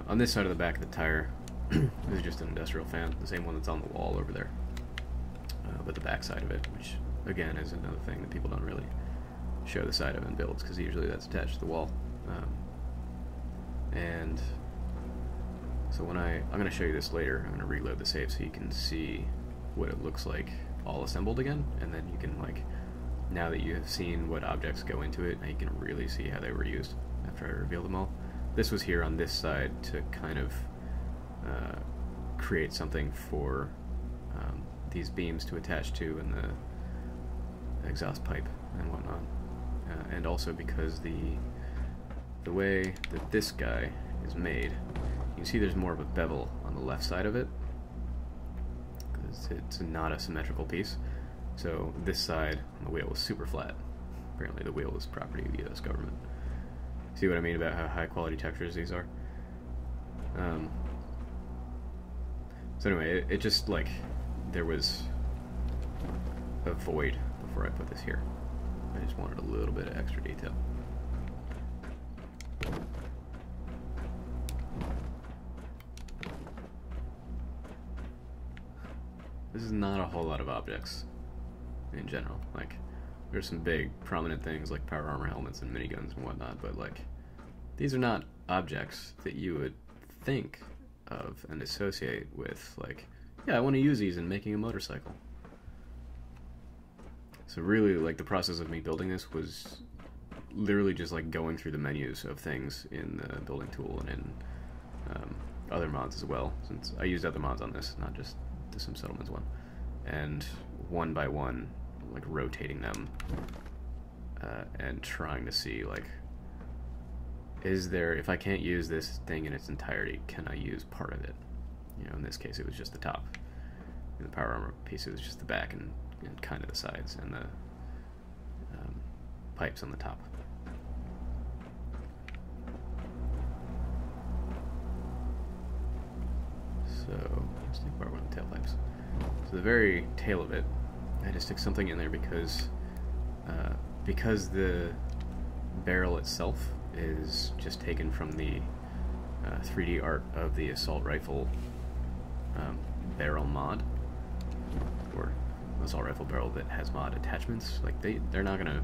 On this side of the back of the tire, this is just an industrial fan, the same one that's on the wall over there. But the back side of it, which again is another thing that people don't really show the side of in builds, because usually that's attached to the wall. And so when I'm going to show you this later, I'm going to reload the save so you can see what it looks like all assembled again, and then you can, like, now that you have seen what objects go into it, now you can really see how they were used after I revealed them all. This was here on this side to kind of create something for these beams to attach to and the exhaust pipe and whatnot. And also because the way that this guy is made, you can see there's more of a bevel on the left side of it, because it's not a symmetrical piece. So this side on the wheel was super flat. Apparently the wheel is property of the US government. See what I mean about how high quality textures these are? So anyway, it just, like, there was a void before I put this here. I just wanted a little bit of extra detail. This is not a whole lot of objects in general. Like, there's some big prominent things like power armor helmets and miniguns and whatnot, but, like, these are not objects that you would think of and associate with, like, yeah, I want to use these in making a motorcycle. So really, like, the process of me building this was literally just, like, going through the menus of things in the building tool and in other mods as well, since I used other mods on this, not just the Sim Settlements one, and one by one, like, rotating them and trying to see, like, is there, if I can't use this thing in its entirety, can I use part of it? You know, in this case it was just the top. In the power armor piece it was just the back and kind of the sides and the pipes on the top. So let's take part one of the tailpipes. So the very tail of it, I had to stick something in there because the barrel itself is just taken from the 3D art of the assault rifle barrel mod, or assault rifle barrel that has mod attachments. Like, they're not gonna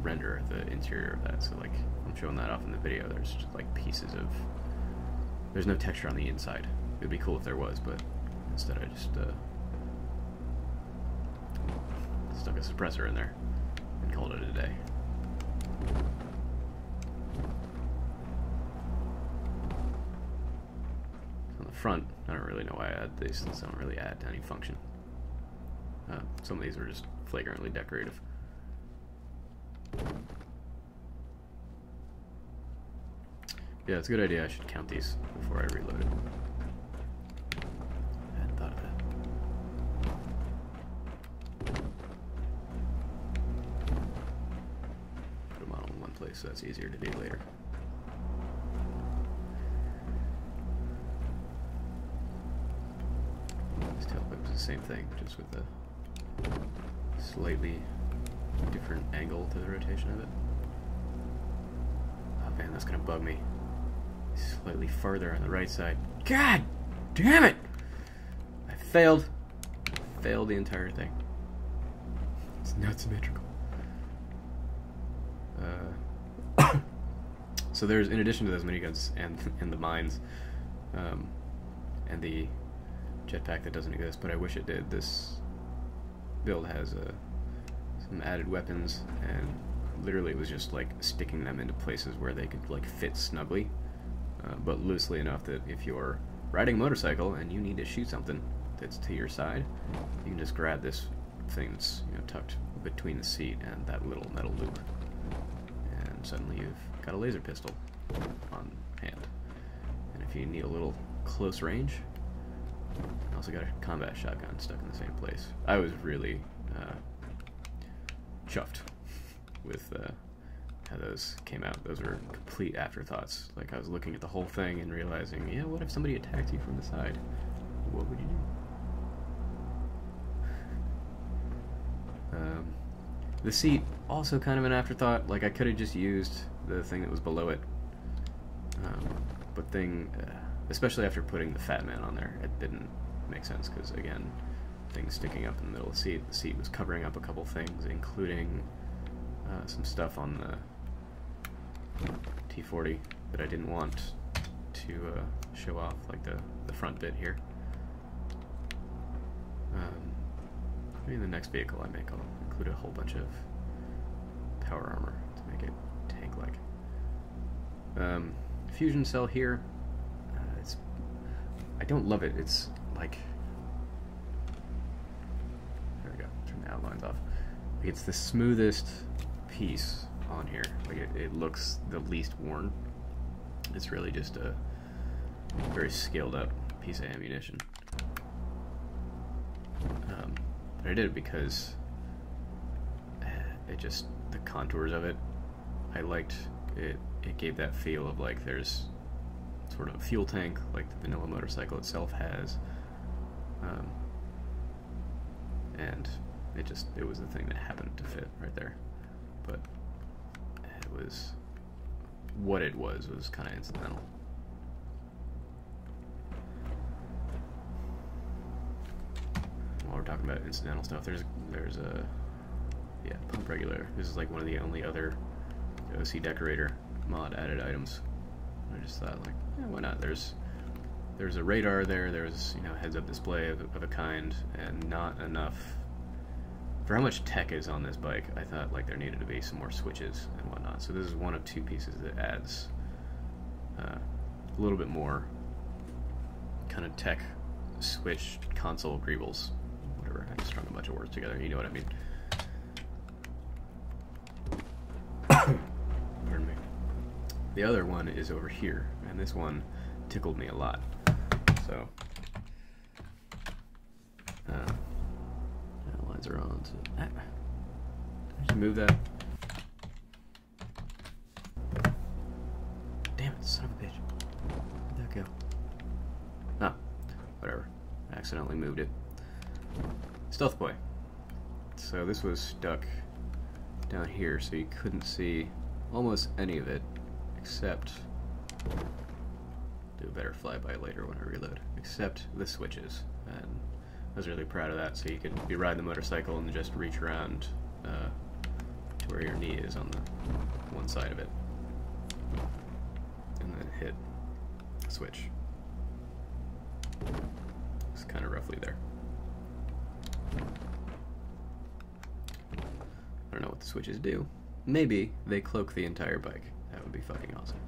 render the interior of that, so, like, I'm showing that off in the video. There's just, like, pieces of, there's no texture on the inside. It'd be cool if there was, but instead I just stuck a suppressor in there and called it a day. On the front, I don't really know why I add these, since they don't really add any function. Some of these are just flagrantly decorative. Yeah, it's a good idea. I should count these before I reload it. I hadn't thought of that. Put them all in one place so that's easier to do later. This tailpipe is the same thing, just with a slightly different angle to the rotation of it. Oh man, that's gonna bug me. Slightly further on the right side. God damn it! I failed. Failed the entire thing. It's not symmetrical. So there's, in addition to those miniguns and the mines, and the jetpack that doesn't exist, but I wish it did, this build has some added weapons, and literally it was just like sticking them into places where they could like fit snugly, but loosely enough that if you're riding a motorcycle and you need to shoot something that's to your side, you can just grab this thing that's, you know, tucked between the seat and that little metal loop, and suddenly you've got a laser pistol on hand. And if you need a little close range, I also got a combat shotgun stuck in the same place. I was really chuffed with how those came out. Those were complete afterthoughts. Like, I was looking at the whole thing and realizing, yeah, what if somebody attacked you from the side? What would you do? The seat, also kind of an afterthought. Like, I could have just used the thing that was below it. But especially after putting the Fat Man on there, it didn't make sense, because, again, things sticking up in the middle of the seat was covering up a couple things, including some stuff on the T40 that I didn't want to show off, like the front bit here. Maybe in the next vehicle I make, I'll include a whole bunch of power armor to make it tank-like. Fusion cell here, I don't love it. It's like, there we go, turn the outlines off. Like, it's the smoothest piece on here. Like, it looks the least worn. It's really just a very scaled up piece of ammunition. But I did it because the contours of it, I liked it. It gave that feel of like there's sort of a fuel tank like the vanilla motorcycle itself has, and it was the thing that happened to fit right there. But what it was kind of incidental. While we're talking about incidental stuff, there's a pump regulator. This is like one of the only other OC Decorator mod added items. I just thought, like, yeah, why not? There's a radar there. There's, you know, heads-up display of a kind, and not enough for how much tech is on this bike. I thought like there needed to be some more switches and whatnot. So this is one of two pieces that adds a little bit more kind of tech, switch, console, greebles, whatever. I just strung a bunch of words together. You know what I mean. Pardon me. The other one is over here, and this one tickled me a lot. So, lines are on. So, did I just move that? Damn it, son of a bitch. Where'd that go? Ah, whatever. I accidentally moved it. Stealth Boy. So this was stuck down here, so you couldn't see almost any of it, except, do a better flyby later when I reload, except the switches. And I was really proud of that. So you could be riding the motorcycle and just reach around to where your knee is on the one side of it, and then hit switch. It's kind of roughly there. I don't know what the switches do. Maybe they cloak the entire bike. That would be fucking awesome.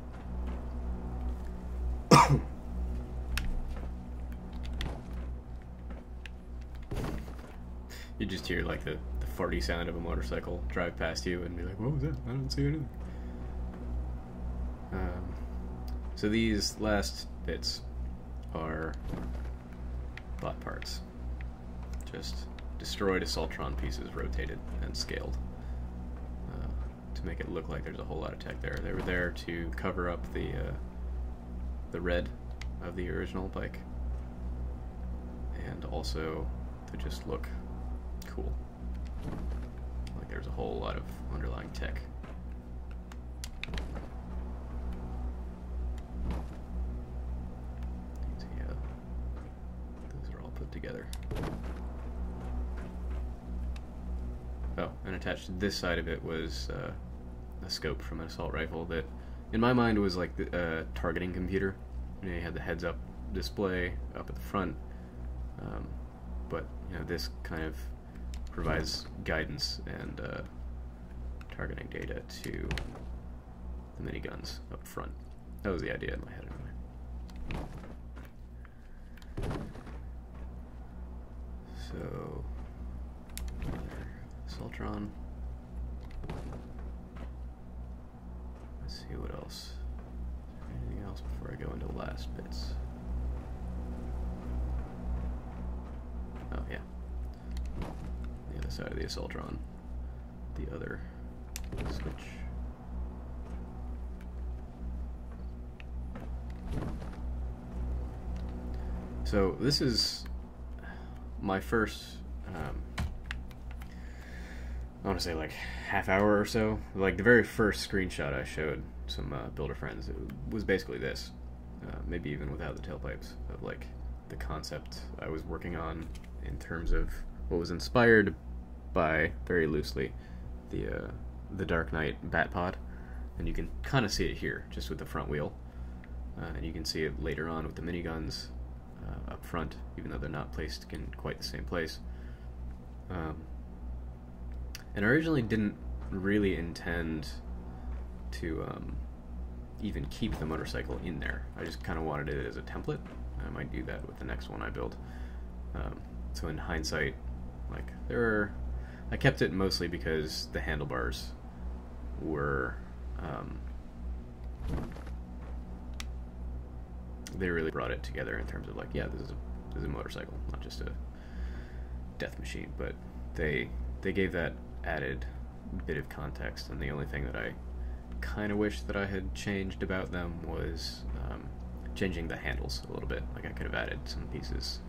You just hear like the farty sound of a motorcycle drive past you and be like, what was that? I don't see anything. So these last bits are bot parts. Just destroyed Assaultron pieces, rotated and scaled to make it look like there's a whole lot of tech there. They were there to cover up the red of the original bike, and also to just look cool. Like there's a whole lot of underlying tech. Yeah, those are all put together. Oh, and attached to this side of it was a scope from an assault rifle that in my mind, it was like the targeting computer. You know, you had the heads-up display up at the front, but you know, this kind of provides guidance and targeting data to the miniguns up front. That was the idea in my head anyway. So, Assaultron. Let's see what else. Anything else before I go into the last bits? Oh yeah. The other side of the Assaultron. The other switch. So this is my first, I want to say like half hour or so. Like the very first screenshot I showed some builder friends, it was basically this. Maybe even without the tailpipes, of like the concept I was working on in terms of what was inspired by, very loosely, the Dark Knight Batpod. And you can kind of see it here, just with the front wheel. And you can see it later on with the miniguns up front, even though they're not placed in quite the same place. And I originally didn't really intend to even keep the motorcycle in there. I just kind of wanted it as a template. I might do that with the next one I build. So in hindsight, like I kept it mostly because the handlebars were they really brought it together in terms of like, yeah, this is a motorcycle, not just a death machine. But they gave that added bit of context, and the only thing that I kind of wish that I had changed about them was changing the handles a little bit. Like I could have added some pieces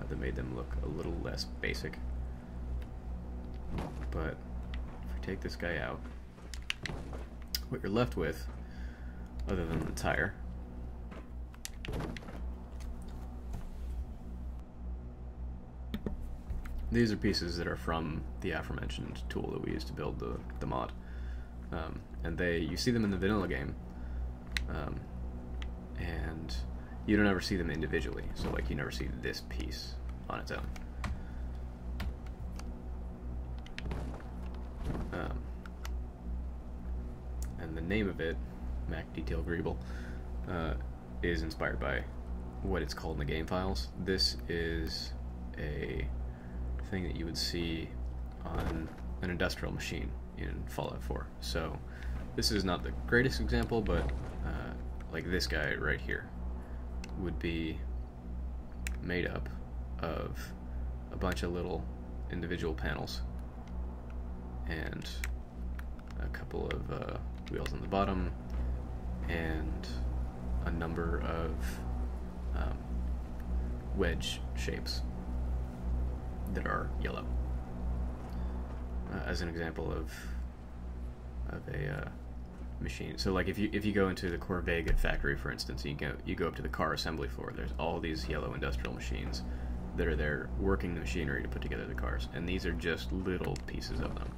that made them look a little less basic. But if we take this guy out, what you're left with, other than the tire, these are pieces that are from the aforementioned tool that we used to build the mod. And you see them in the vanilla game, and you don't ever see them individually. So like you never see this piece on its own. And the name of it, Mac Detail Greeble, is inspired by what it's called in the game files. This is a thing that you would see on an industrial machine in Fallout 4. So this is not the greatest example, but like this guy right here would be made up of a bunch of little individual panels and a couple of wheels on the bottom and a number of wedge shapes that are yellow. As an example of a machine. So like if you go into the Corvega factory, for instance, you go up to the car assembly floor, there's all these yellow industrial machines that are there working the machinery to put together the cars, and these are just little pieces of them.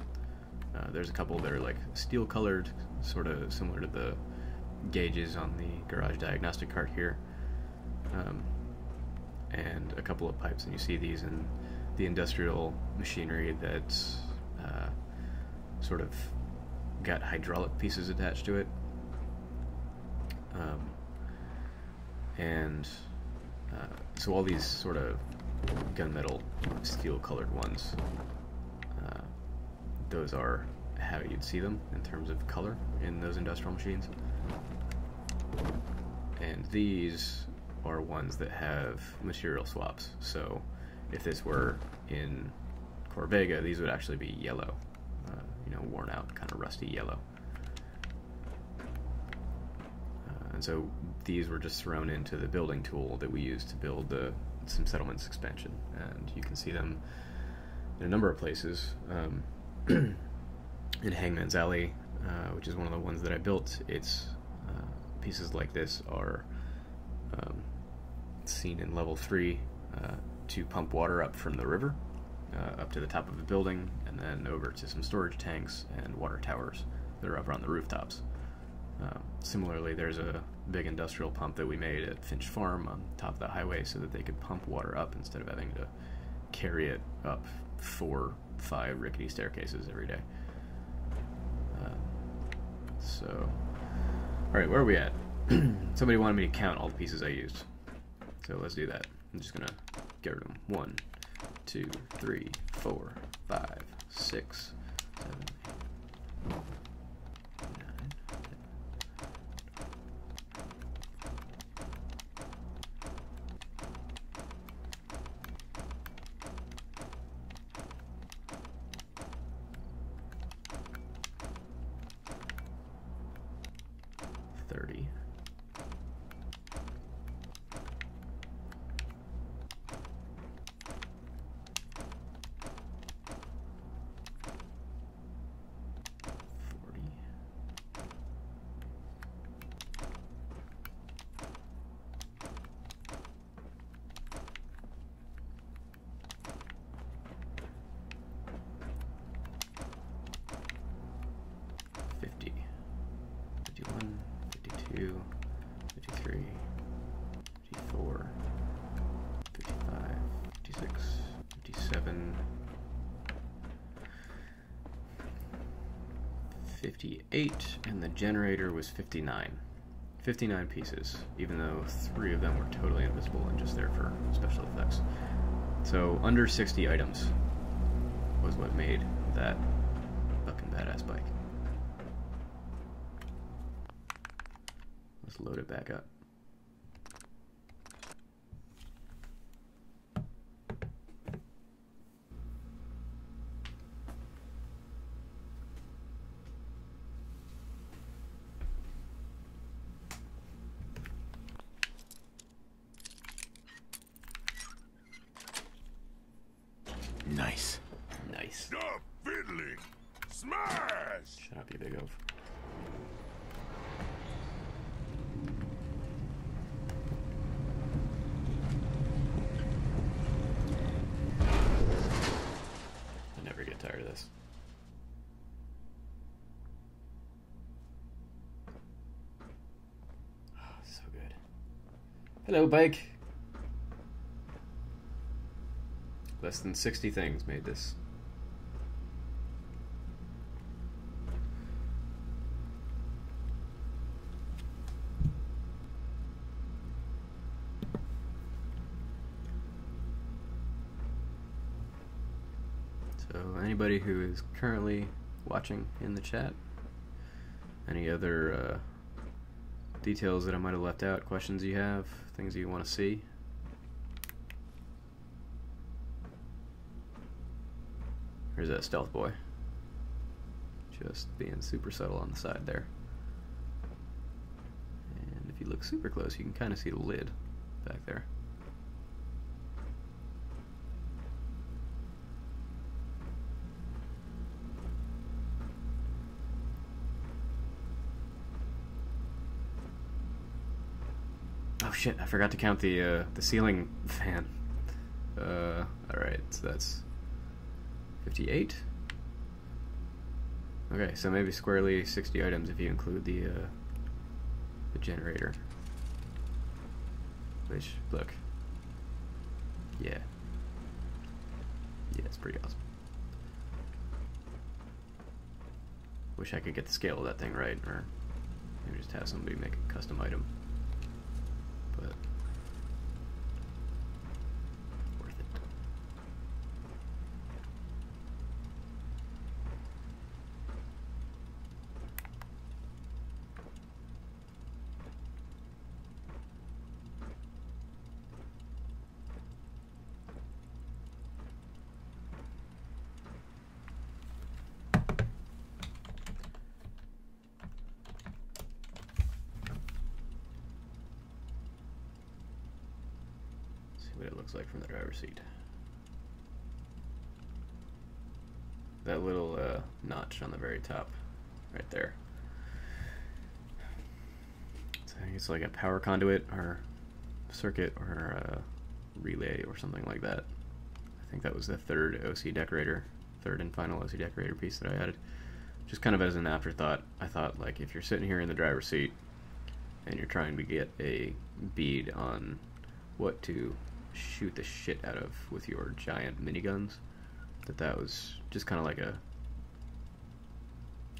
There's a couple that are like steel colored, sort of similar to the gauges on the garage diagnostic cart here, and a couple of pipes, and you see these in the industrial machinery that's sort of got hydraulic pieces attached to it, and so all these sort of gunmetal steel colored ones, those are how you'd see them in terms of color in those industrial machines. And these are ones that have material swaps. So if this were in Corvega, these would actually be yellow, worn out, kind of rusty yellow. And so these were just thrown into the building tool that we used to build some settlements expansion. And you can see them in a number of places. In Hangman's Alley, which is one of the ones that I built, it's pieces like this are seen in level 3 to pump water up from the river up to the top of the building, and then over to some storage tanks and water towers that are up on the rooftops. Similarly, there's a big industrial pump that we made at Finch Farm on top of the highway so that they could pump water up instead of having to carry it up 4, 5 rickety staircases every day. Alright, where are we at? Somebody wanted me to count all the pieces I used. So let's do that. I'm just gonna get rid of them. 1, 2, 3, 4, 5, 6, 7, 8, 9, 30. 40. 50. 51. 52, 53, 54, 55, 56, 57, 58, and the generator was 59. 59 pieces, even though 3 of them were totally invisible and just there for special effects. So under 60 items was what made that fucking badass bike. Let's load it back up. Nice. Nice. Stop fiddling! Smash! Shut up, you big oaf. I never get tired of this. Oh, so good. Hello, bike. Less than 60 things made this. So anybody who is currently watching in the chat, any other details that I might have left out, questions you have, things you want to see? Here's that stealth boy. Just being super subtle on the side there. And if you look super close, you can kind of see the lid back there. Oh shit, I forgot to count the ceiling fan. Alright, so that's 58. Okay, so maybe squarely 60 items if you include the generator. Which, look. Yeah. Yeah, it's pretty awesome. Wish I could get the scale of that thing right, or maybe just have somebody make a custom item. But worth it. What it looks like from the driver's seat. That little notch on the very top, right there. So I think it's like a power conduit or circuit or a relay or something like that. I think that was the third OC decorator, third and final OC decorator piece that I added. just kind of as an afterthought, I thought, like, if you're sitting here in the driver's seat and you're trying to get a bead on what to shoot the shit out of with your giant miniguns, that was just kind of like a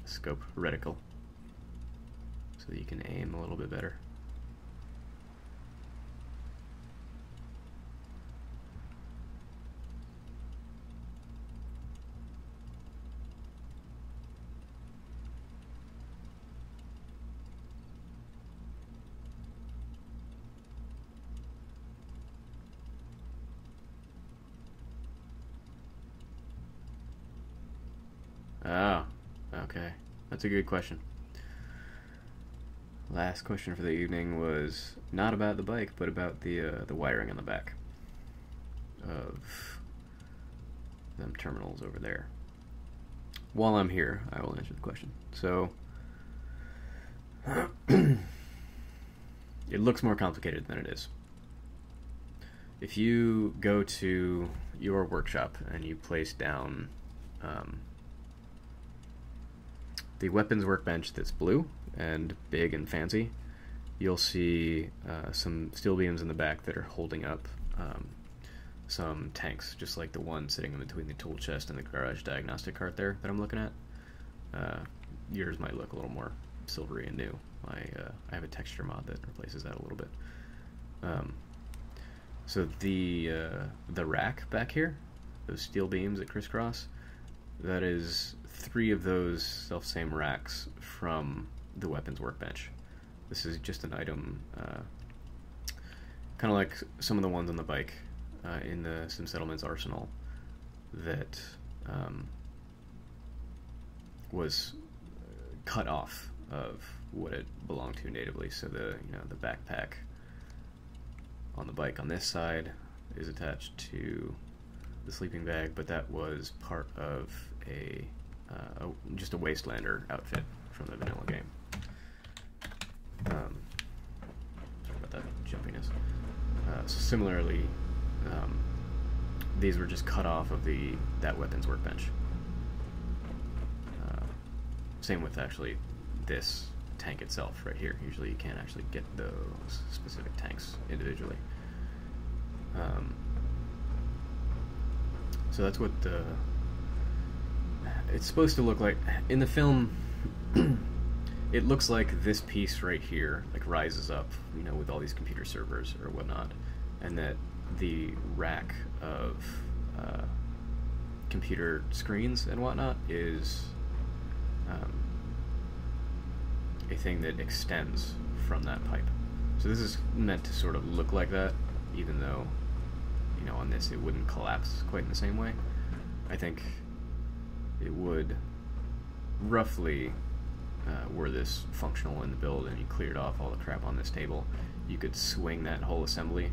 scope reticle, so that you can aim a little bit better. Oh, okay. That's a good question. Last question for the evening was not about the bike, but about the wiring on the back of them terminals over there. While I'm here, I will answer the question. So, it looks more complicated than it is. If you go to your workshop and you place down the weapons workbench that's blue and big and fancy, you'll see some steel beams in the back that are holding up some tanks, just like the one sitting in between the tool chest and the garage diagnostic cart there that I'm looking at. Yours might look a little more silvery and new. I have a texture mod that replaces that a little bit. So the rack back here, those steel beams that crisscross, that is 3 of those self-same racks from the weapons workbench. This is just an item, kind of like some of the ones on the bike in the Sim Settlements arsenal that was cut off of what it belonged to natively. So the backpack on the bike on this side is attached to the sleeping bag, but that was part of just a Wastelander outfit from the vanilla game. Sorry about that jumpiness. So similarly, these were just cut off of that weapons workbench. Same with actually this tank itself right here. Usually you can't actually get those specific tanks individually. So that's what it's supposed to look like. In the film, it looks like this piece right here like rises up, with all these computer servers or whatnot, and that the rack of computer screens and whatnot is a thing that extends from that pipe. So this is meant to sort of look like that, even though, on this it wouldn't collapse quite in the same way. I think it would roughly, were this functional in the build and you cleared off all the crap on this table, you could swing that whole assembly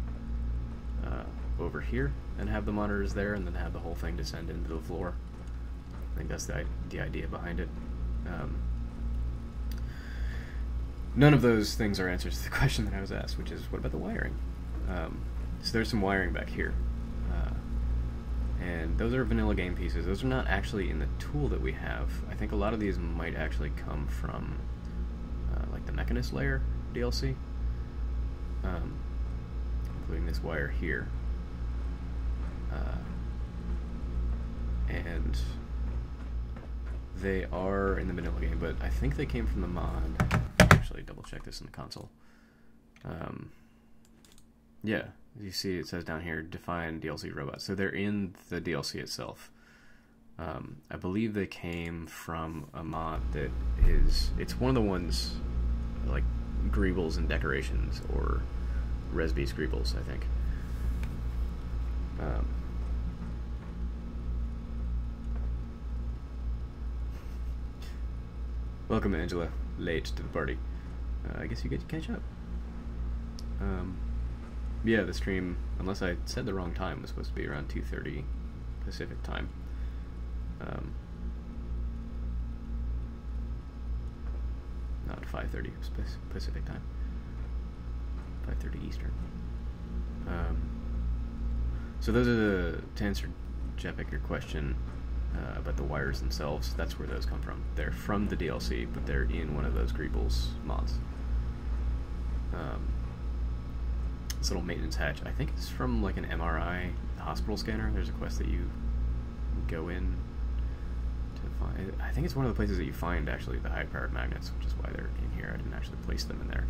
over here and have the monitors there, and then have the whole thing descend into the floor. I think that's the idea behind it. None of those things are answers to the question that I was asked, which is, what about the wiring? So there's some wiring back here. And those are vanilla game pieces. Those are not actually in the tool that we have. I think a lot of these might actually come from like the Mechanist layer DLC, including this wire here. And they are in the vanilla game, but I think they came from the mod. Actually, double check this in the console. Yeah, you see it says down here, define DLC robots. So they're in the DLC itself. I believe they came from a mod that it's one of the ones like Greebles and Decorations, or Resby's Greebles, I think. Welcome, Angela. Late to the party. I guess you get to catch up. Yeah, the stream, unless I said the wrong time, was supposed to be around 2:30 Pacific time. Not 5:30 Pacific time. 5:30 Eastern. So those are to answer, Jepik, your question. but the wires themselves, that's where those come from. They're from the DLC, but they're in one of those Greebles mods. This little maintenance hatch, I think it's from like an MRI hospital scanner. There's a quest that you go in to find. I think it's one of the places that you find actually the high-powered magnets, which is why they're in here. I didn't actually place them in there.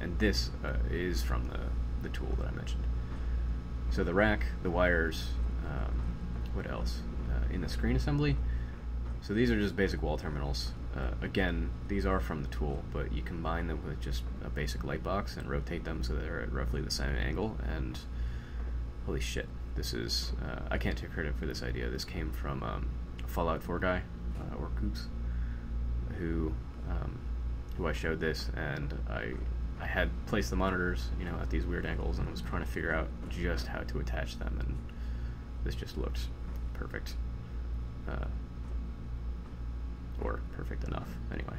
And this is from the tool that I mentioned. So the rack, the wires, what else? In the screen assembly, so these are just basic wall terminals. Again, these are from the tool, but you combine them with just a basic light box and rotate them so they're at roughly the same angle, and holy shit, this is, I can't take credit for this idea. This came from a Fallout 4 guy, or Goose, who I showed this, and I had placed the monitors, you know, at these weird angles, and was trying to figure out just how to attach them, and this just looked perfect. Or perfect enough, anyway.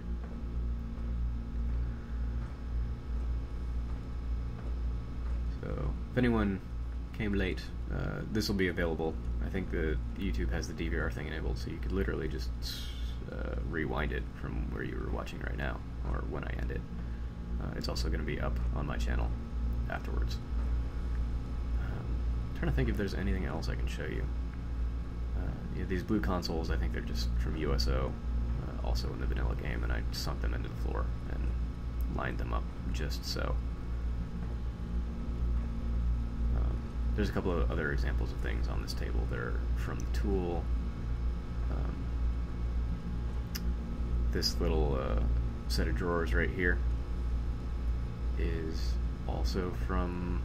So, if anyone came late, this will be available. I think the YouTube has the DVR thing enabled, so you could literally just rewind it from where you were watching right now, or when I end it. It's also going to be up on my channel afterwards. I'm trying to think if there's anything else I can show you. Yeah, these blue consoles, I think they're just from USO, also in the vanilla game, and I sunk them into the floor and lined them up just so. There's a couple of other examples of things on this table that are from the tool. This little set of drawers right here is also from,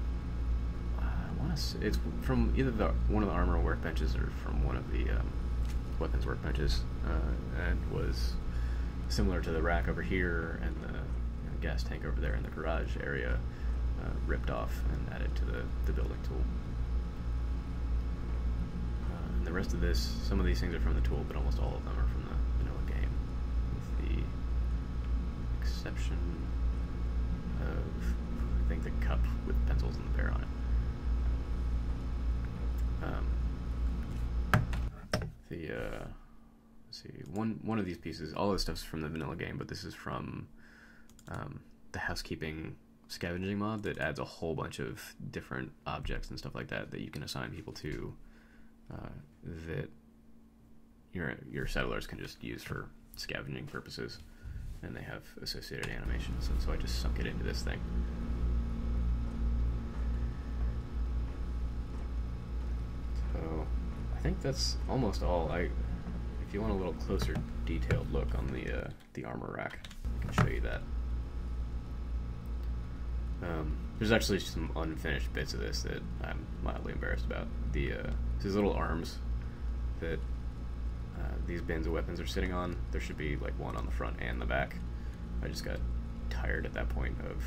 it's from either one of the armor workbenches or from one of the weapons workbenches, and was similar to the rack over here and the gas tank over there in the garage area, ripped off and added to the building tool. And the rest of this, some of these things are from the tool, but almost all of them are from the vanilla game, with the exception of, I think, the cup with pencils and the bear on it. Let's see, one of these pieces, all this stuff's from the vanilla game, but this is from the housekeeping scavenging mod that adds a whole bunch of different objects and stuff like that that you can assign people to, that your settlers can just use for scavenging purposes, and they have associated animations, and so I just sunk it into this thing. So I think that's almost all. If you want a little closer detailed look on the armor rack, I can show you that. There's actually some unfinished bits of this that I'm mildly embarrassed about. These little arms that these bins of weapons are sitting on, there should be like one on the front and the back. I just got tired at that point of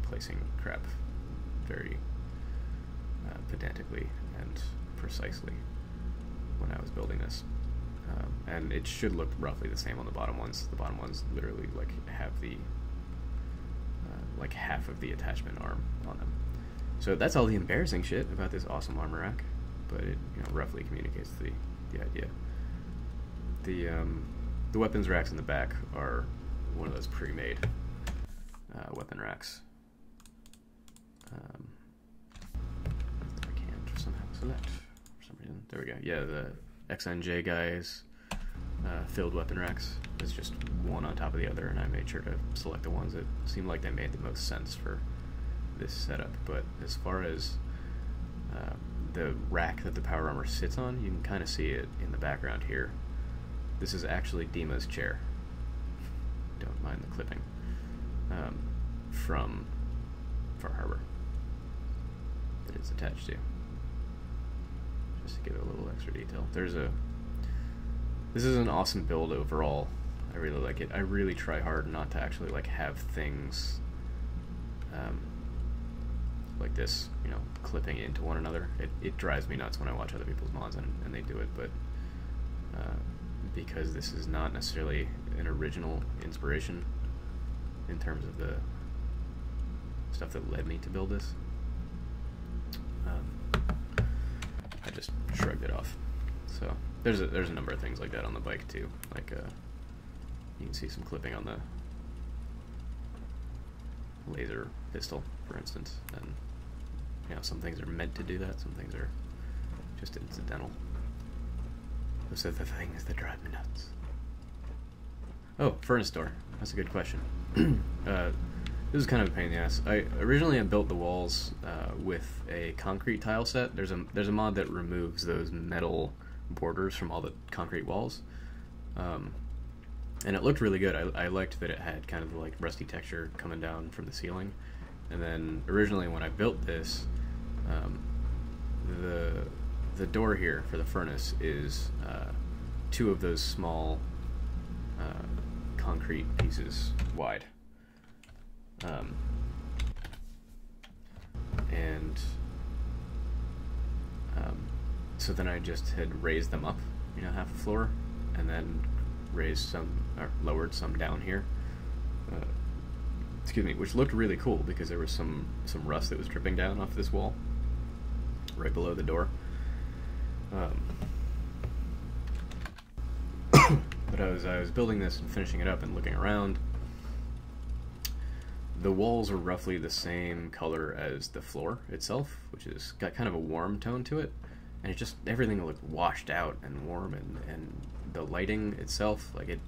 placing crap very pedantically and precisely when I was building this. And it should look roughly the same on the bottom ones. The bottom ones literally like have the like half of the attachment arm on them. So that's all the embarrassing shit about this awesome armor rack, but it, you know, roughly communicates the idea. The weapons racks in the back are one of those pre-made weapon racks. I can't somehow select for some reason. There we go. Yeah, the XNJ guys filled weapon racks. It's just one on top of the other, and I made sure to select the ones that seemed like they made the most sense for this setup. But as far as the rack that the power armor sits on, you can kind of see it in the background here. This is actually Dima's chair. Don't mind the clipping. From Far Harbor that it's attached to. Just to give it a little extra detail. This is an awesome build overall. I really like it. I really try hard not to actually like have things like this, you know, clipping into one another. It drives me nuts when I watch other people's mods and they do it, but because this is not necessarily an original inspiration in terms of the stuff that led me to build this, I just shrugged it off. So there's a number of things like that on the bike too. Like you can see some clipping on the laser pistol, for instance, and some things are meant to do that, some things are just incidental. Those are the things that drive me nuts. Oh, furnace door. That's a good question. This is kind of a pain in the ass. Originally I built the walls with a concrete tile set. There's a mod that removes those metal borders from all the concrete walls, and it looked really good. I liked that it had kind of like rusty texture coming down from the ceiling. And then originally when I built this, the door here for the furnace is two of those small concrete pieces wide. So then I just had raised them up, half a floor, and then raised some, or lowered some down here. Excuse me, which looked really cool because there was some rust that was dripping down off this wall, right below the door. But I was building this and finishing it up and looking around. The walls are roughly the same color as the floor itself, which has got kind of a warm tone to it, and everything looked washed out and warm, and the lighting itself, like it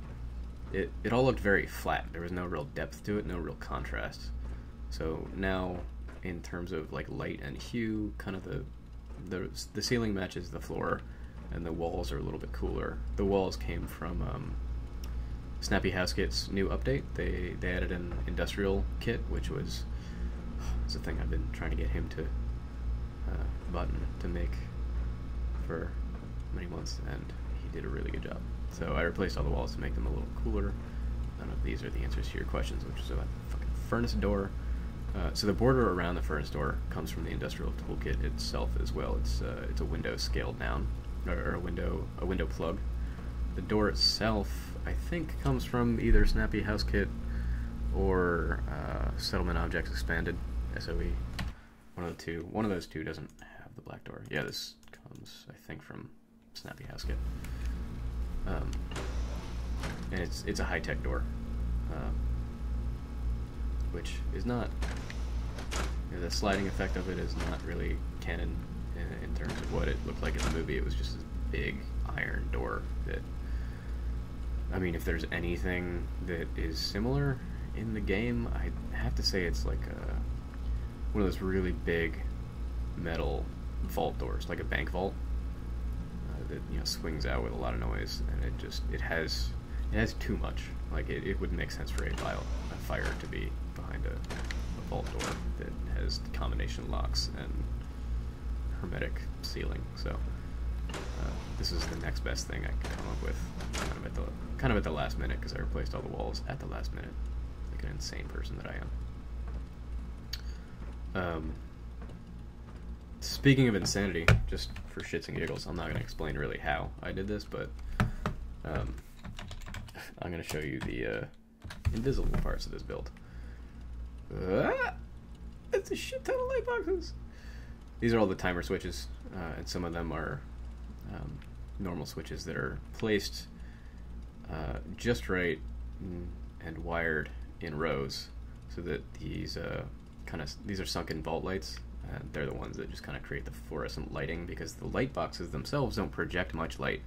all looked very flat. There was no real depth to it, no real contrast. So now, in terms of like light and hue, kind of the ceiling matches the floor, and the walls are a little bit cooler. The walls came from Snappy Housekit's new update. They added an industrial kit, which was it's a thing I've been trying to get him to button to make for many months, and he did a really good job. So I replaced all the walls to make them a little cooler. None of these are the answers to your questions, which is about the fucking furnace door. So the border around the furnace door comes from the industrial toolkit itself as well. It's a window scaled down, or a window plug. The door itself, I think, comes from either Snappy Housekit or Settlement Objects Expanded, SOE. One of the two. One of those two doesn't have the black door. Yeah, this comes, I think, from Snappy Housekit. And it's a high-tech door, which is not, the sliding effect of it is not really canon in terms of what it looked like in the movie. It was just a big iron door that, I mean, if there's anything that is similar in the game, I have to say it's like one of those really big metal vault doors, like a bank vault, that swings out with a lot of noise, and it has too much. Like it would make sense for a fire to be behind a vault door that has combination locks and hermetic sealing. So this is the next best thing I could come up with, kind of at the last minute, because I replaced all the walls at the last minute, like an insane person that I am. Speaking of insanity, just for shits and giggles, I'm not going to explain really how I did this, but I'm going to show you the invisible parts of this build. It's a shit ton of light boxes! These are all the timer switches, and some of them are normal switches that are placed just right and wired in rows, so that these are sunken vault lights. And they're the ones that just kind of create the fluorescent lighting, because the light boxes themselves don't project much light.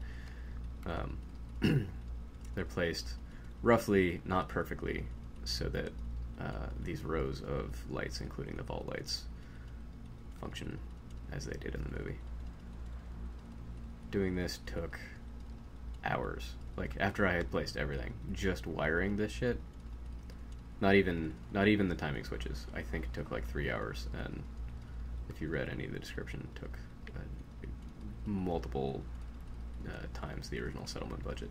They're placed roughly, not perfectly, so that these rows of lights, including the vault lights, function as they did in the movie. Doing this took hours. Like, after I had placed everything, just wiring this shit, not even the timing switches, I think it took like 3 hours, and if you read any of the description, it took multiple times the original settlement budget.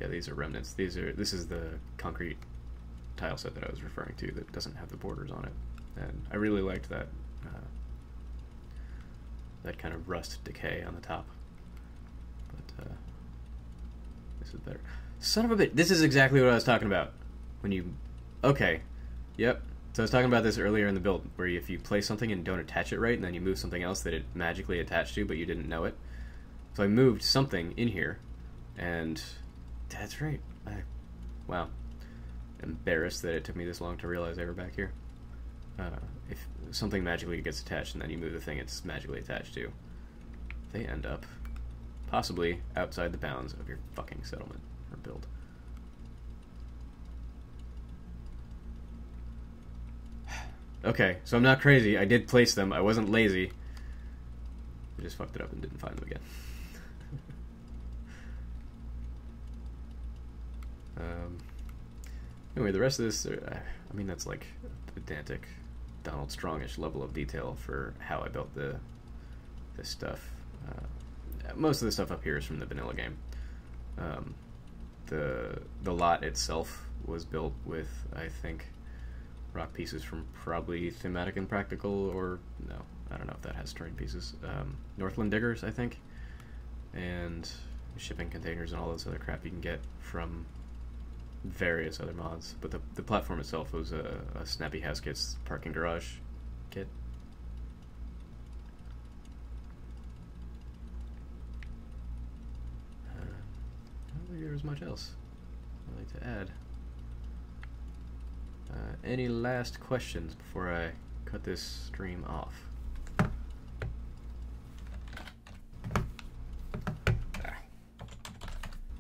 Yeah, these are remnants. This is the concrete tile set that I was referring to that doesn't have the borders on it, and I really liked that that kind of rust decay on the top. But this is better. Son of a bitch! This is exactly what I was talking about. Okay, yep. So I was talking about this earlier in the build, where if you place something and don't attach it right, and then you move something else that it magically attached to, but you didn't know it. So I moved something in here, and that's right. Wow. Embarrassed that it took me this long to realize they were back here. If something magically gets attached and then you move the thing it's magically attached to, they end up possibly outside the bounds of your fucking settlement or build. Okay, so I'm not crazy. I did place them. I wasn't lazy. I just fucked it up and didn't find them again. Anyway, the rest of this, I mean, that's like a pedantic, Donald Strongish level of detail for how I built this stuff. Most of the stuff up here is from the vanilla game. The lot itself was built with, I think, rock pieces from probably Thematic and Practical, or no, I don't know if that has terrain pieces. Northland Diggers, I think, and shipping containers and all this other crap you can get from various other mods. But the platform itself was a Snappy House Kit's parking garage kit. I don't think there was much else I'd like to add. Any last questions before I cut this stream off? There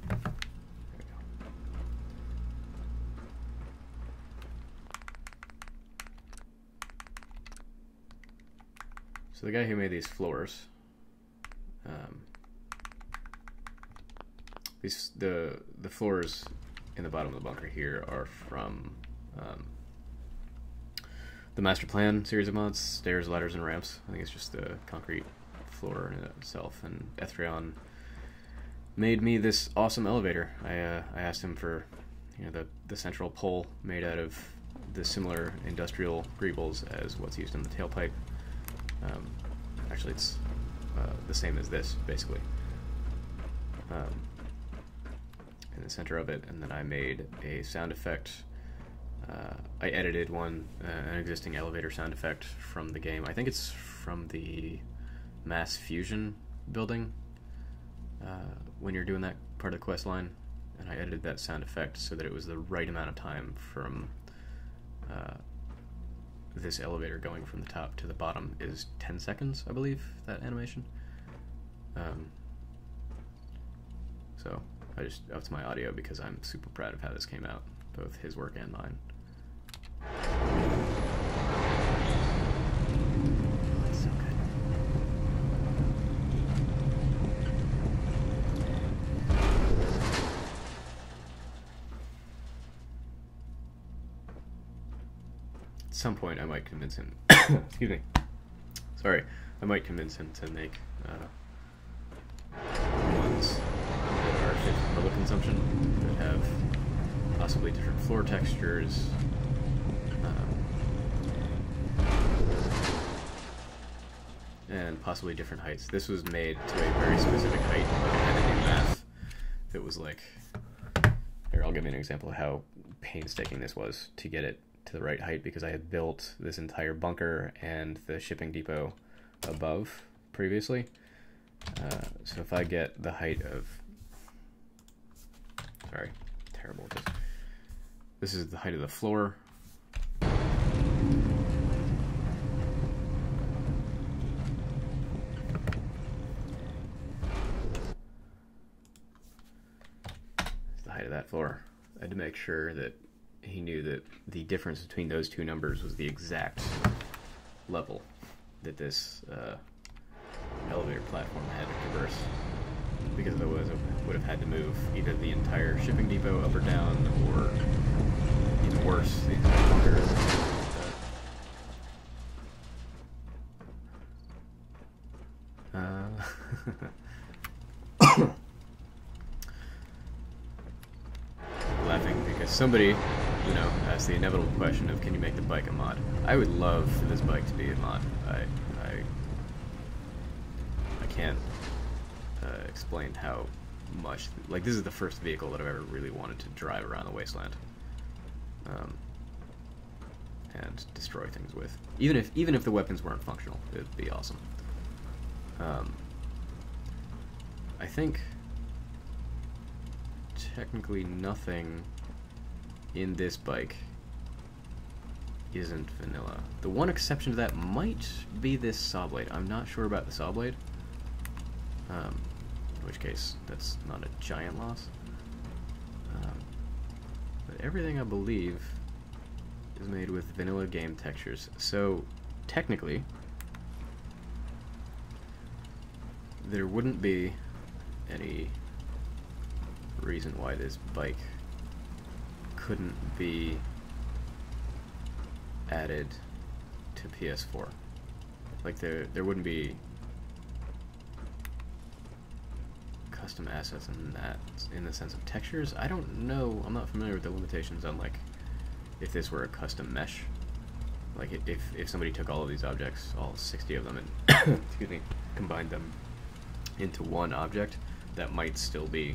we go. So the guy who made these floors, the floors in the bottom of the bunker here are from the Master Plan series of mods, stairs, ladders, and ramps. I think it's just the concrete floor in itself. And Ethrion made me this awesome elevator. I asked him for, the central pole made out of the similar industrial greebles as what's used in the tailpipe. Actually, it's the same as this, basically. In the center of it, and then I made a sound effect. I edited an existing elevator sound effect from the game. I think it's from the Mass Fusion building, when you're doing that part of the quest line, and I edited that sound effect so that it was the right amount of time from this elevator going from the top to the bottom is 10 seconds, I believe, that animation. So I just upped my audio because I'm super proud of how this came out, both his work and mine. It's so good. At some point I might convince him excuse me, sorry, I might convince him to make ones that are fit for public consumption, that have possibly different floor textures, and possibly different heights. This was made to a very specific height. Like, I had to do math. It was like, here, I'll give you an example of how painstaking this was to get it to the right height, because I had built this entire bunker and the shipping depot above previously. So if I get the height of, sorry, terrible with this. This is the height of the floor. Of that floor. I had to make sure that he knew that the difference between those two numbers was the exact level that this elevator platform had to traverse, because otherwise I would have had to move either the entire shipping depot up or down, or even worse, the entire bunker. Laughing because somebody, asked the inevitable question of, can you make the bike a mod? I would love for this bike to be a mod. I can't explain how much, like, this is the first vehicle that I've ever really wanted to drive around the wasteland. and destroy things with. Even if the weapons weren't functional, it'd be awesome. I think technically nothing in this bike isn't vanilla. The one exception to that might be this saw blade. I'm not sure about the saw blade. In which case, that's not a giant loss. But everything, I believe, is made with vanilla game textures. So, technically, there wouldn't be any reason why this bike couldn't be added to PS4. Like, there wouldn't be custom assets in that, in the sense of textures. I don't know, I'm not familiar with the limitations on, like, if this were a custom mesh. Like, if somebody took all of these objects, all 60 of them, and excuse me, combined them into one object, that might still be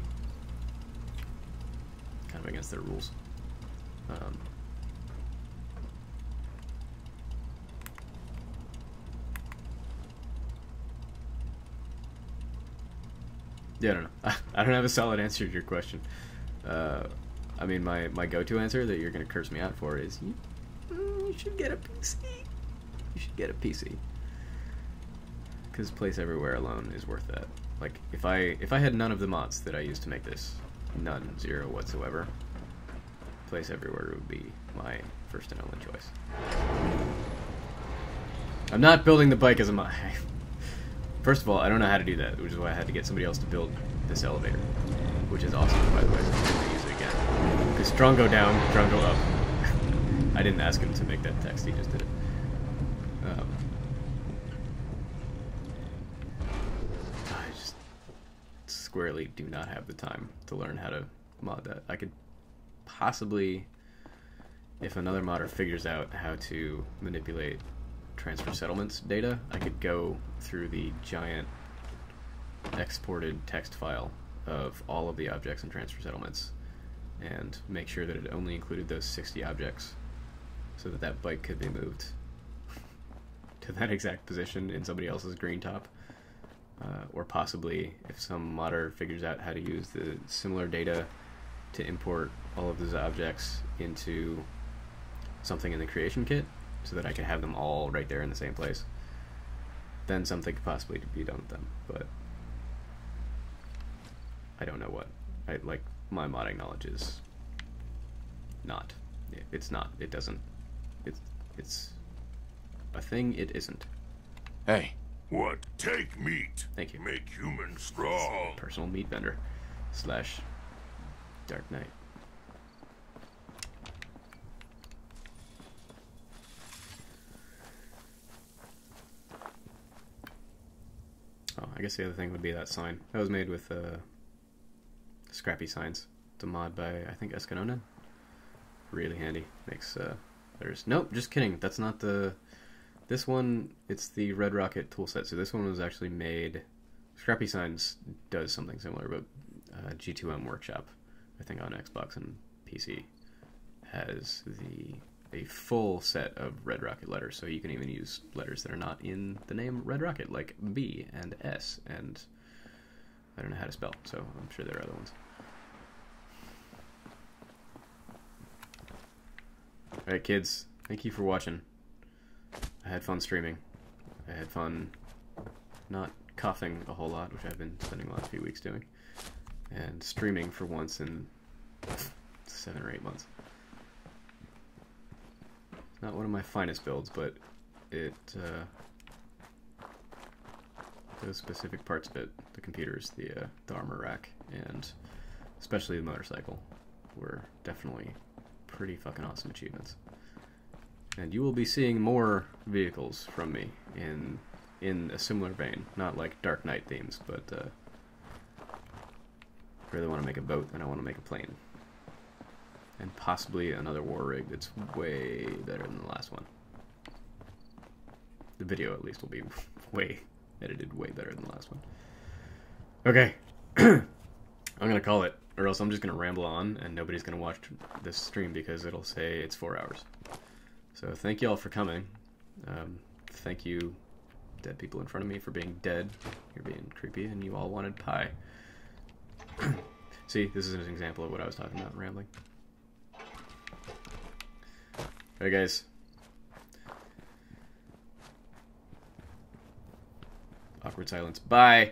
kind of against their rules. Yeah, I don't know. I don't have a solid answer to your question. I mean, my go-to answer that you're going to curse me out for is, you should get a PC. You should get a PC. Because Place Everywhere alone is worth that. Like, if I had none of the mods that I used to make this, none, zero whatsoever, Place Everywhere would be my first and only choice. I'm not building the bike as a mod. First of all, I don't know how to do that, which is why I had to get somebody else to build this elevator, which is awesome, by the way. I'm going to use it again. Because strong go down, strong go up. I didn't ask him to make that text, he just did it. I just squarely do not have the time to learn how to mod that. I could possibly, if another modder figures out how to manipulate transfer settlements data, I could go through the giant exported text file of all of the objects and transfer settlements and make sure that it only included those 60 objects so that that bike could be moved to that exact position in somebody else's green top. Or possibly, if some modder figures out how to use the similar data to import all of those objects into something in the creation kit, so that I can have them all right there in the same place, then something could possibly be done with them. But I don't know what. My modding knowledge is not. It's not. It doesn't. It's a thing it isn't. Hey. What? Take meat. Thank you. Make humans strong. Personal meat vendor / Dark Knight. Oh, I guess the other thing would be that sign. That was made with Scrappy Signs. It's a mod by, I think, Escanona. Really handy. Makes letters. Nope, just kidding. That's not the... This one, it's the Red Rocket toolset. So this one was actually made... Scrappy Signs does something similar, but G2M Workshop, I think on Xbox and PC, has a full set of Red Rocket letters, so you can even use letters that are not in the name Red Rocket, like B and S, and I don't know how to spell, so I'm sure there are other ones. Alright kids, thank you for watching. I had fun streaming. I had fun not coughing a whole lot, which I've been spending the last few weeks doing, and streaming for once in 7 or 8 months. Not one of my finest builds, but it, those specific parts of it, the computers, the armor rack, and especially the motorcycle, were definitely pretty fucking awesome achievements. And you will be seeing more vehicles from me in a similar vein, not like Dark Knight themes, but I really want to make a boat and I want to make a plane. And possibly another war rig that's way better than the last one. The video, at least, will be edited way better than the last one. Okay. I'm going to call it, or else I'm just going to ramble on and nobody's going to watch this stream because it'll say it's 4 hours. So thank you all for coming. Thank you, dead people in front of me, for being dead. You're being creepy, and you all wanted pie. See, this is an example of what I was talking about, rambling. Alright, guys. Awkward silence. Bye!